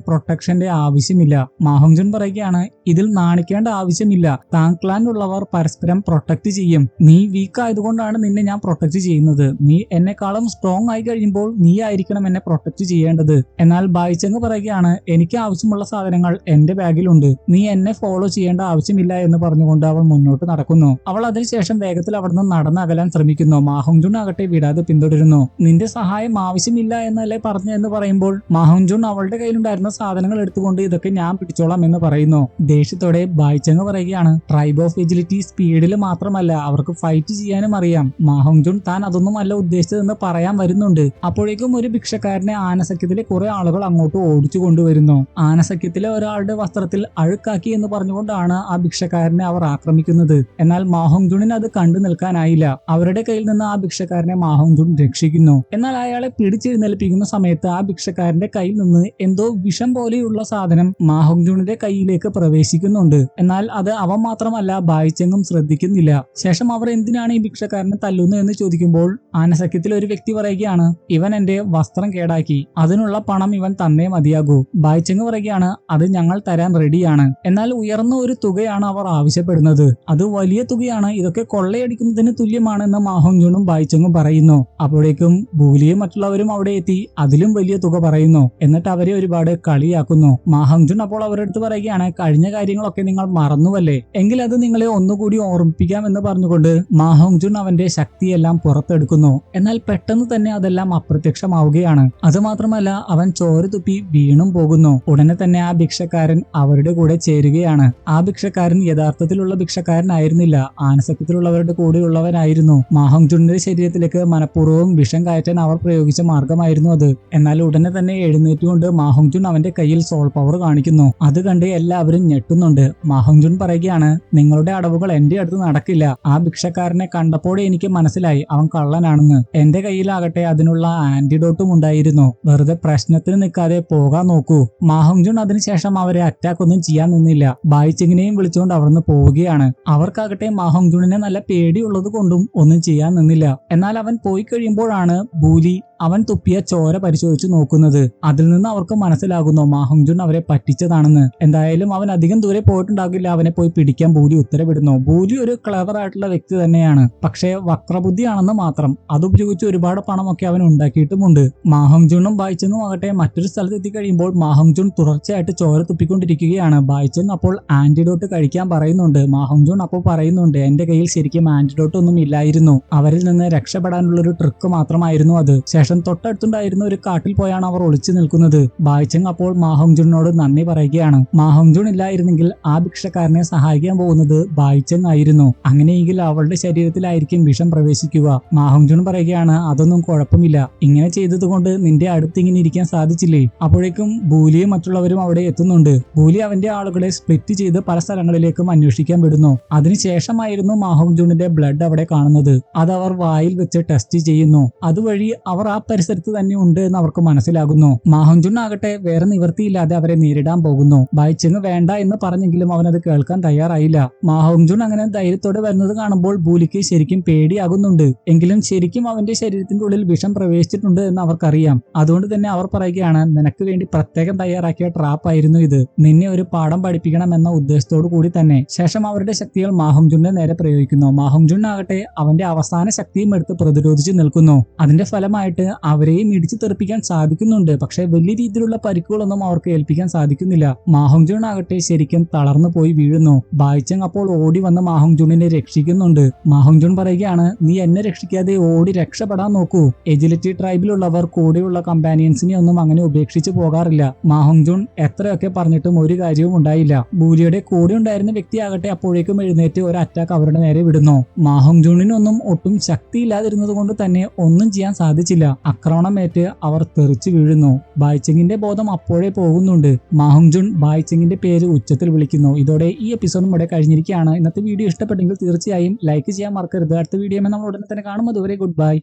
പ്രൊട്ടക്ഷന്റെ ആവശ്യമില്ല. മാഹോങ്ജുൻ പറയുകയാണ്, ഇതിൽ നാണിക്കേണ്ട ആവശ്യമില്ല. താങ്ക്ലാൻഡുള്ളവർ പരസ്പരം പ്രൊട്ടക്ട് ചെയ്യും. നീ വീക്ക് ആയതുകൊണ്ടാണ് നിന്നെ ഞാൻ പ്രൊട്ടക്ട് ചെയ്യുന്നത്. നീ എന്നെക്കാളും സ്ട്രോങ് ആയി കഴിയുമ്പോൾ നീ ആയിരിക്കണം എന്നെ പ്രൊട്ടക്ട് ചെയ്യേണ്ടത്. എന്നാൽ ബായിച്ചെങ് പറയുകയാണ്, എനിക്ക് ആവശ്യമുള്ള സാധനങ്ങൾ എന്റെ ബാഗിലുണ്ട്. നീ എന്നെ ഫോളോ ചെയ്യേണ്ട ആവശ്യമില്ല എന്ന് പറഞ്ഞുകൊണ്ട് അവൾ മുന്നോട്ട് നടക്കുന്നു. അവൾ അതിനുശേഷം വേഗത്തിൽ അവിടുന്ന് നടന്നകലാൻ ശ്രമിക്കുന്നു. മാഹോങ്ജുൻ ആകട്ടെ വിടാതെ പിന്തുടരുന്നു. നിന്റെ സഹായം ആവശ്യമില്ല എന്നല്ലേ പറഞ്ഞു എന്ന് പറയുമ്പോൾ മാഹോങ്ജുൻ അവളുടെ കയ്യിലുണ്ടായിരുന്ന സാധനങ്ങൾ എടുത്തുകൊണ്ട് ഇതൊക്കെ ഞാൻ പിടിച്ചോളാം എന്ന് പറയുന്നു. ദേഷ്യത്തോടെ ബായിച്ചെങ് പറയുകയാണ്, ട്രൈബ് ഓഫ് എജിലിറ്റി സ്പീഡിൽ മാത്രമല്ല അവർക്ക് ഫൈറ്റ് ചെയ്യാനും അറിയാം. മാഹോങ്ജുൻ താൻ അതൊന്നും അല്ല ഉദ്ദേശിച്ചതെന്ന് പറയാൻ വരുന്നുണ്ട്. അപ്പോഴേക്കും ഒരു ഭിക്ഷക്കാരനെ ആനസഖ്യത്തിലെ കുറെ ആളുകൾ അങ്ങോട്ട് ഓടിച്ചു കൊണ്ടുവരുന്നു. ആനസഖ്യത്തിലെ ഒരാളുടെ വസ്ത്രത്തിൽ അഴുക്കാക്കി എന്ന് പറഞ്ഞുകൊണ്ടാണ് ആ ഭിക്ഷക്കാരനെ അവർ ആക്രമിക്കുന്നത്. എന്നാൽ മാഹോങ്ജുണിന് അത് കണ്ടു നിൽക്കാനായില്ല. അവരുടെ കയ്യിൽ നിന്ന് ആ ഭിക്ഷക്കാരനെ മാഹോങ്ജുൺ രക്ഷിക്കുന്നു. എന്നാൽ അയാളെ പിടിച്ചെഴുന്നേൽപ്പിക്കുന്ന സമയത്ത് ആ ഭിക്ഷക്കാരന്റെ കയ്യിൽ നിന്ന് എന്തോ വിഷം പോലെയുള്ള സാധനം മാഹോങ്ജുണിന്റെ കയ്യിലേക്ക് പ്രവേശിക്കുന്നുണ്ട്. എന്നാൽ അത് അവൻ മാത്രമല്ല ബായിച്ചെങ്ങും ശ്രദ്ധിക്കുന്നില്ല. ശേഷം അവർ എന്തിനാണ് ഈ ഭിക്ഷക്കാരനെ തല്ലുന്നത് എന്ന് ചോദിക്കുമ്പോൾ ആനസഖ്യത്തിൽ ഒരു വ്യക്തി പറയുകയാണ്, ഇവൻ എന്റെ വസ്ത്രം കേടാക്കി, അതിനുള്ള പണം ഇവൻ തന്നേ മതിയാകൂ. ബായിച്ചെങ് പറയുകയാണ്, അത് ഞങ്ങൾ തരാൻ റെഡിയാണ്. എന്നാൽ ഉയർന്ന ഒരു തുകയാണ് അവർ ആവശ്യപ്പെടുന്നത്. അത് വലിയ തുകയാണ്, ഇതൊക്കെ കൊള്ളയടിക്കുന്നതിന് തുല്യമാണെന്ന് മാഹോങ്ജുണും ബായിച്ചെങ്ങും പറയുന്നു. അപ്പോഴേക്കും ബൂലിയും മറ്റുള്ളവരും അവിടെ എത്തി അതിലും വലിയ തുക പറയുന്നു. എന്നിട്ട് അവരെ ഒരുപാട് കളിയാക്കുന്നു. മാഹോങ്ജുൺ അപ്പോൾ അവരുടെ അടുത്ത് പറയുകയാണ്, കഴിഞ്ഞ കാര്യങ്ങളൊക്കെ നിങ്ങൾ മറന്നുവല്ലേ, എങ്കിൽ അത് നിങ്ങളെ ഒന്നുകൂടി ഓർമ്മിപ്പിക്കാം എന്ന് പറഞ്ഞുകൊണ്ട് മാഹോങ്ജുൺ അവന്റെ ശക്തിയെല്ലാം പുറത്തെടുക്കുന്നു. എന്നാൽ പെട്ടെന്ന് തന്നെ അതെല്ലാം അപ്രത്യക്ഷമാവുകയാണ്. അതുമാത്രമല്ല അവൻ ചോര തുപ്പി വീണും പോകുന്നു. ഉടനെ തന്നെ ആ ഭിക്ഷക്കാരൻ അവരുടെ കൂടെ ചേരുകയാണ്. ആ ഭിക്ഷക്കാരൻ യഥാർത്ഥത്തിലുള്ള ഭിക്ഷക്കാരനായിരുന്നില്ല, ആനസഖ്യത്തിലുള്ളവരുടെ കൂടെയുള്ളവനായിരുന്നു. മാഹോങ്ജുണിന്റെ ശരീരത്തിലേക്ക് മനഃപൂർവ്വം വിഷം കയറ്റാൻ അവർ പ്രയോഗിച്ച മാർഗമായിരുന്നു അത്. എന്നാൽ ഉടനെ തന്നെ എഴുന്നേറ്റുകൊണ്ട് മാഹോങ്ജുൺ അവന്റെ കയ്യിൽ സോൾ പവർ കാണിക്കുന്നു. അത് കണ്ട് എല്ലാവരും ഞെട്ടുന്നുണ്ട്. മാഹോങ്ജുൺ പറയുകയാണ്, നിങ്ങളുടെ അടവുകൾ എന്റെ അടുത്ത് നടക്കില്ല. ആ ഭിക്ഷക്കാരനെ കണ്ടപ്പോഴേ എനിക്ക് മനസ്സിലായി അവൻ കള്ളനാണെന്ന്. എന്റെ കയ്യിലാകട്ടെ അതിനുള്ള ആന്റിഡോട്ടും ഉണ്ടായിരുന്നു. വെറുതെ പ്രശ്നത്തിന് നിൽക്കാതെ പോകാൻ നോക്കൂ. മാഹോങ്ജുൺ അതിനുശേഷം അവരെ അറ്റാക്ക് ഒന്നും ചെയ്യാൻ നിന്നില്ല. ബായിച്ചെങ്ങിനെയും വിളിച്ചുകൊണ്ട് അവിടുന്ന് പോവുകയാണ്. അവർക്കാകട്ടെ മാഹോങ്ജുണിനെ നല്ല പേടിയുള്ളത് കൊണ്ടും ഒന്നും ചെയ്യാൻ നിന്നില്ല. എന്നാൽ അവൻ പോയി കഴിയുമ്പോഴാണ് ബൂലി അവൻ തുപ്പിയ ചോര പരിശോധിച്ചു നോക്കുന്നത്. അതിൽ നിന്ന് അവർക്ക് മനസ്സിലാകുന്നു മാഹോങ്ജുൺ അവരെ പറ്റിച്ചതാണെന്ന്. എന്തായാലും അവൻ അധികം ദൂരെ പോയിട്ടുണ്ടാകില്ല. അവനെ പോയി പിടിക്കാൻ ബൂലി ഉത്തരവിടുന്നു. ബൂലി ഒരു ക്ലെവർ ആയിട്ടുള്ള വ്യക്തി തന്നെയാണ്, പക്ഷേ വക്രബുദ്ധിയാണെന്ന് മാത്രം. അതുപയോഗിച്ച് ഒരുപാട് പണമൊക്കെ അവൻ ഉണ്ടാക്കിയിട്ടുമുണ്ട്. മാഹോങ്ജുണും ബായിച്ചെങ്ങും ആകട്ടെ മറ്റൊരു സ്ഥലത്ത് എത്തിക്കഴിയുമ്പോൾ മാഹോങ്ജുൺ തുടർച്ചയായിട്ട് ചോര തുപ്പിക്കൊണ്ടിരിക്കുകയാണ്. ബായിച്ചെങ് അപ്പോൾ ആന്റിഡോട്ട് കഴിക്കാൻ പറയുന്നുണ്ട്. മാഹോങ്ജുൺ അപ്പോൾ പറയുന്നുണ്ട്, എന്റെ കയ്യിൽ ശരിക്കും ആന്റിഡോട്ട് ഒന്നും ഇല്ലായിരുന്നു, അവരിൽ നിന്ന് രക്ഷപ്പെടാനുള്ള ഒരു ട്രിക്ക് മാത്രമായിരുന്നു അത്. ശേഷം തൊട്ടടുത്തുണ്ടായിരുന്ന ഒരു കാട്ടിൽ പോയാണ് അവർ ഒളിച്ചു നിൽക്കുന്നത്. ബായിച്ചെങ് അപ്പോൾ മാഹോങ്ജുണിനോട് നന്ദി പറയുകയാണ്. മാഹോങ്ജുൺ ഇല്ലായിരുന്നെങ്കിൽ ആ ഭിക്ഷക്കാരനെ സഹായിക്കാൻ പോകുന്നത് ബായിച്ചെങ് ആയിരുന്നു. അങ്ങനെയെങ്കിൽ അവളുടെ ശരീരത്തിലായിരിക്കും വിഷം പ്രവേശിക്കുക. മാഹോങ്ജുൺ പറയുകയാണ്, അതൊന്നും കുഴപ്പമില്ല, ഇങ്ങനെ ചെയ്തതുകൊണ്ട് നിന്റെ അടുത്ത് ഇങ്ങനെ ഇരിക്കാൻ സാധിച്ചില്ലേ. അപ്പോഴേക്കും ബൂലിയും മറ്റുള്ളവരും അവിടെ എത്തുന്നുണ്ട്. ബൂലി അവന്റെ ആളുകളെ സ്പ്ലിറ്റ് ചെയ്ത് പല സ്ഥലങ്ങളിലേക്കും അന്വേഷിക്കാൻ വിടുന്നു. അതിനുശേഷമായിരുന്നു മാഹോങ്ജുണിന്റെ ബ്ലഡ് അവിടെ കാണുന്നത്. അത് അവർ വായിൽ വെച്ച് ടെസ്റ്റ് ചെയ്യുന്നു. അതുവഴി അവർ ആ പരിസരത്ത് തന്നെ ഉണ്ട് എന്ന് അവർക്ക് മനസ്സിലാകുന്നു. മാഹോങ്ജുൺ ആകട്ടെ വേറെ നിവൃത്തിയില്ലാതെ അവരെ നേരിടാൻ പോകുന്നു. ബായിച്ചെങ് വേണ്ട എന്ന് പറഞ്ഞെങ്കിലും അവനത് കേൾക്കാൻ തയ്യാറായില്ല. മാഹോങ്ജുൺ അങ്ങനെ ധൈര്യത്തോടെ വരുന്നത് കാണുമ്പോൾ ബൂലിക്ക് ശരിക്കും പേടിയാകുന്നുണ്ട്. എങ്കിലും ശരിക്കും അവന്റെ ശരീരത്തിന്റെ ഉള്ളിൽ വിഷം പ്രവേശിച്ചിട്ടുണ്ട് എന്ന് അവർക്കറിയാം. അതുകൊണ്ട് തന്നെ അവർ പറയുകയാണ്, നിനക്ക് വേണ്ടി പ്രത്യേകം തയ്യാറാക്കിയ ട്രാപ്പായിരുന്നു ഇത്, നിന്നെ ഒരു പാഠം പഠിപ്പിക്കണം എന്ന ഉദ്ദേശത്തോടു കൂടി തന്നെ. ശേഷം അവരുടെ ശക്തികൾ മാഹോങ്ജുണിന്റെ നേരെ പ്രയോഗിക്കുന്നു. മാഹോങ്ജുൺ ആകട്ടെ അവന്റെ അവസാന ശക്തിയും എടുത്ത് പ്രതിരോധിച്ച് നിൽക്കുന്നു. അതിന്റെ ഫലമായിട്ട് അവരെയും ഇടിച്ചു തെറിപ്പിക്കാൻ സാധിക്കുന്നുണ്ട്. പക്ഷെ വലിയ രീതിയിലുള്ള പരിക്കുകളൊന്നും അവർക്ക് ഏൽപ്പിക്കാൻ സാധിക്കുന്നില്ല. മാഹോങ്ജുൺ ആകട്ടെ ശരിക്കും തളർന്നു പോയി വീഴുന്നു. ബായിച്ചെങ് അപ്പോൾ ഓടി വന്ന് മാഹോങ്ജുണിനെ രക്ഷിക്കുന്നുണ്ട്. മാഹോങ്ജുൺ പറയുകയാണ്, നീ എന്നെ രക്ഷിക്കാതെ ഓടി രക്ഷപ്പെടാൻ നോക്കൂ. എജിലിറ്റി ട്രൈബിലുള്ളവർ കൂടെയുള്ള കമ്പാനിയൻസിനെ ഒന്നും അങ്ങനെ ഉപേക്ഷിച്ച് പോകാറില്ല. മാഹോങ്ജുൺ എത്രയൊക്കെ പറഞ്ഞിട്ടും ഒരു കാര്യവും ഉണ്ടായില്ല. ബൂലിയുടെ കൂടെ ഉണ്ടായിരുന്ന വ്യക്തിയാകട്ടെ അപ്പോഴേക്കും എഴുന്നേറ്റ് ഒരു അറ്റാക്ക് അവരുടെ നേരെ വിടുന്നു. മാഹോങ്ജുണിനൊന്നും ഒട്ടും ശക്തിയില്ലാതിരുന്നത് കൊണ്ട് തന്നെ ഒന്നും ചെയ്യാൻ സാധിച്ചില്ല. ആക്രമണമേറ്റ് അവർ തെറിച്ചു വീഴുന്നു. ബായിച്ചെങ്ങിന്റെ ബോധം അപ്പോഴേ പോകുന്നുണ്ട്. മാഹോങ്ജുൺ ബായിച്ചെങ്ങിന്റെ പേര് ഉച്ചത്തിൽ വിളിക്കുന്നു. ഇതോടെ ഈ എപ്പിസോഡും ഇവിടെ കഴിഞ്ഞിരിക്കുകയാണ്. ഇന്നത്തെ വീഡിയോ ഇഷ്ടപ്പെട്ടെങ്കിൽ തീർച്ചയായും ലൈക്ക് ചെയ്യാൻ മറക്കരുത്. അടുത്ത വീഡിയോ നമ്മൾ ഉടനെ തന്നെ കാണും. അതുവരെ ഗുഡ് ബൈ.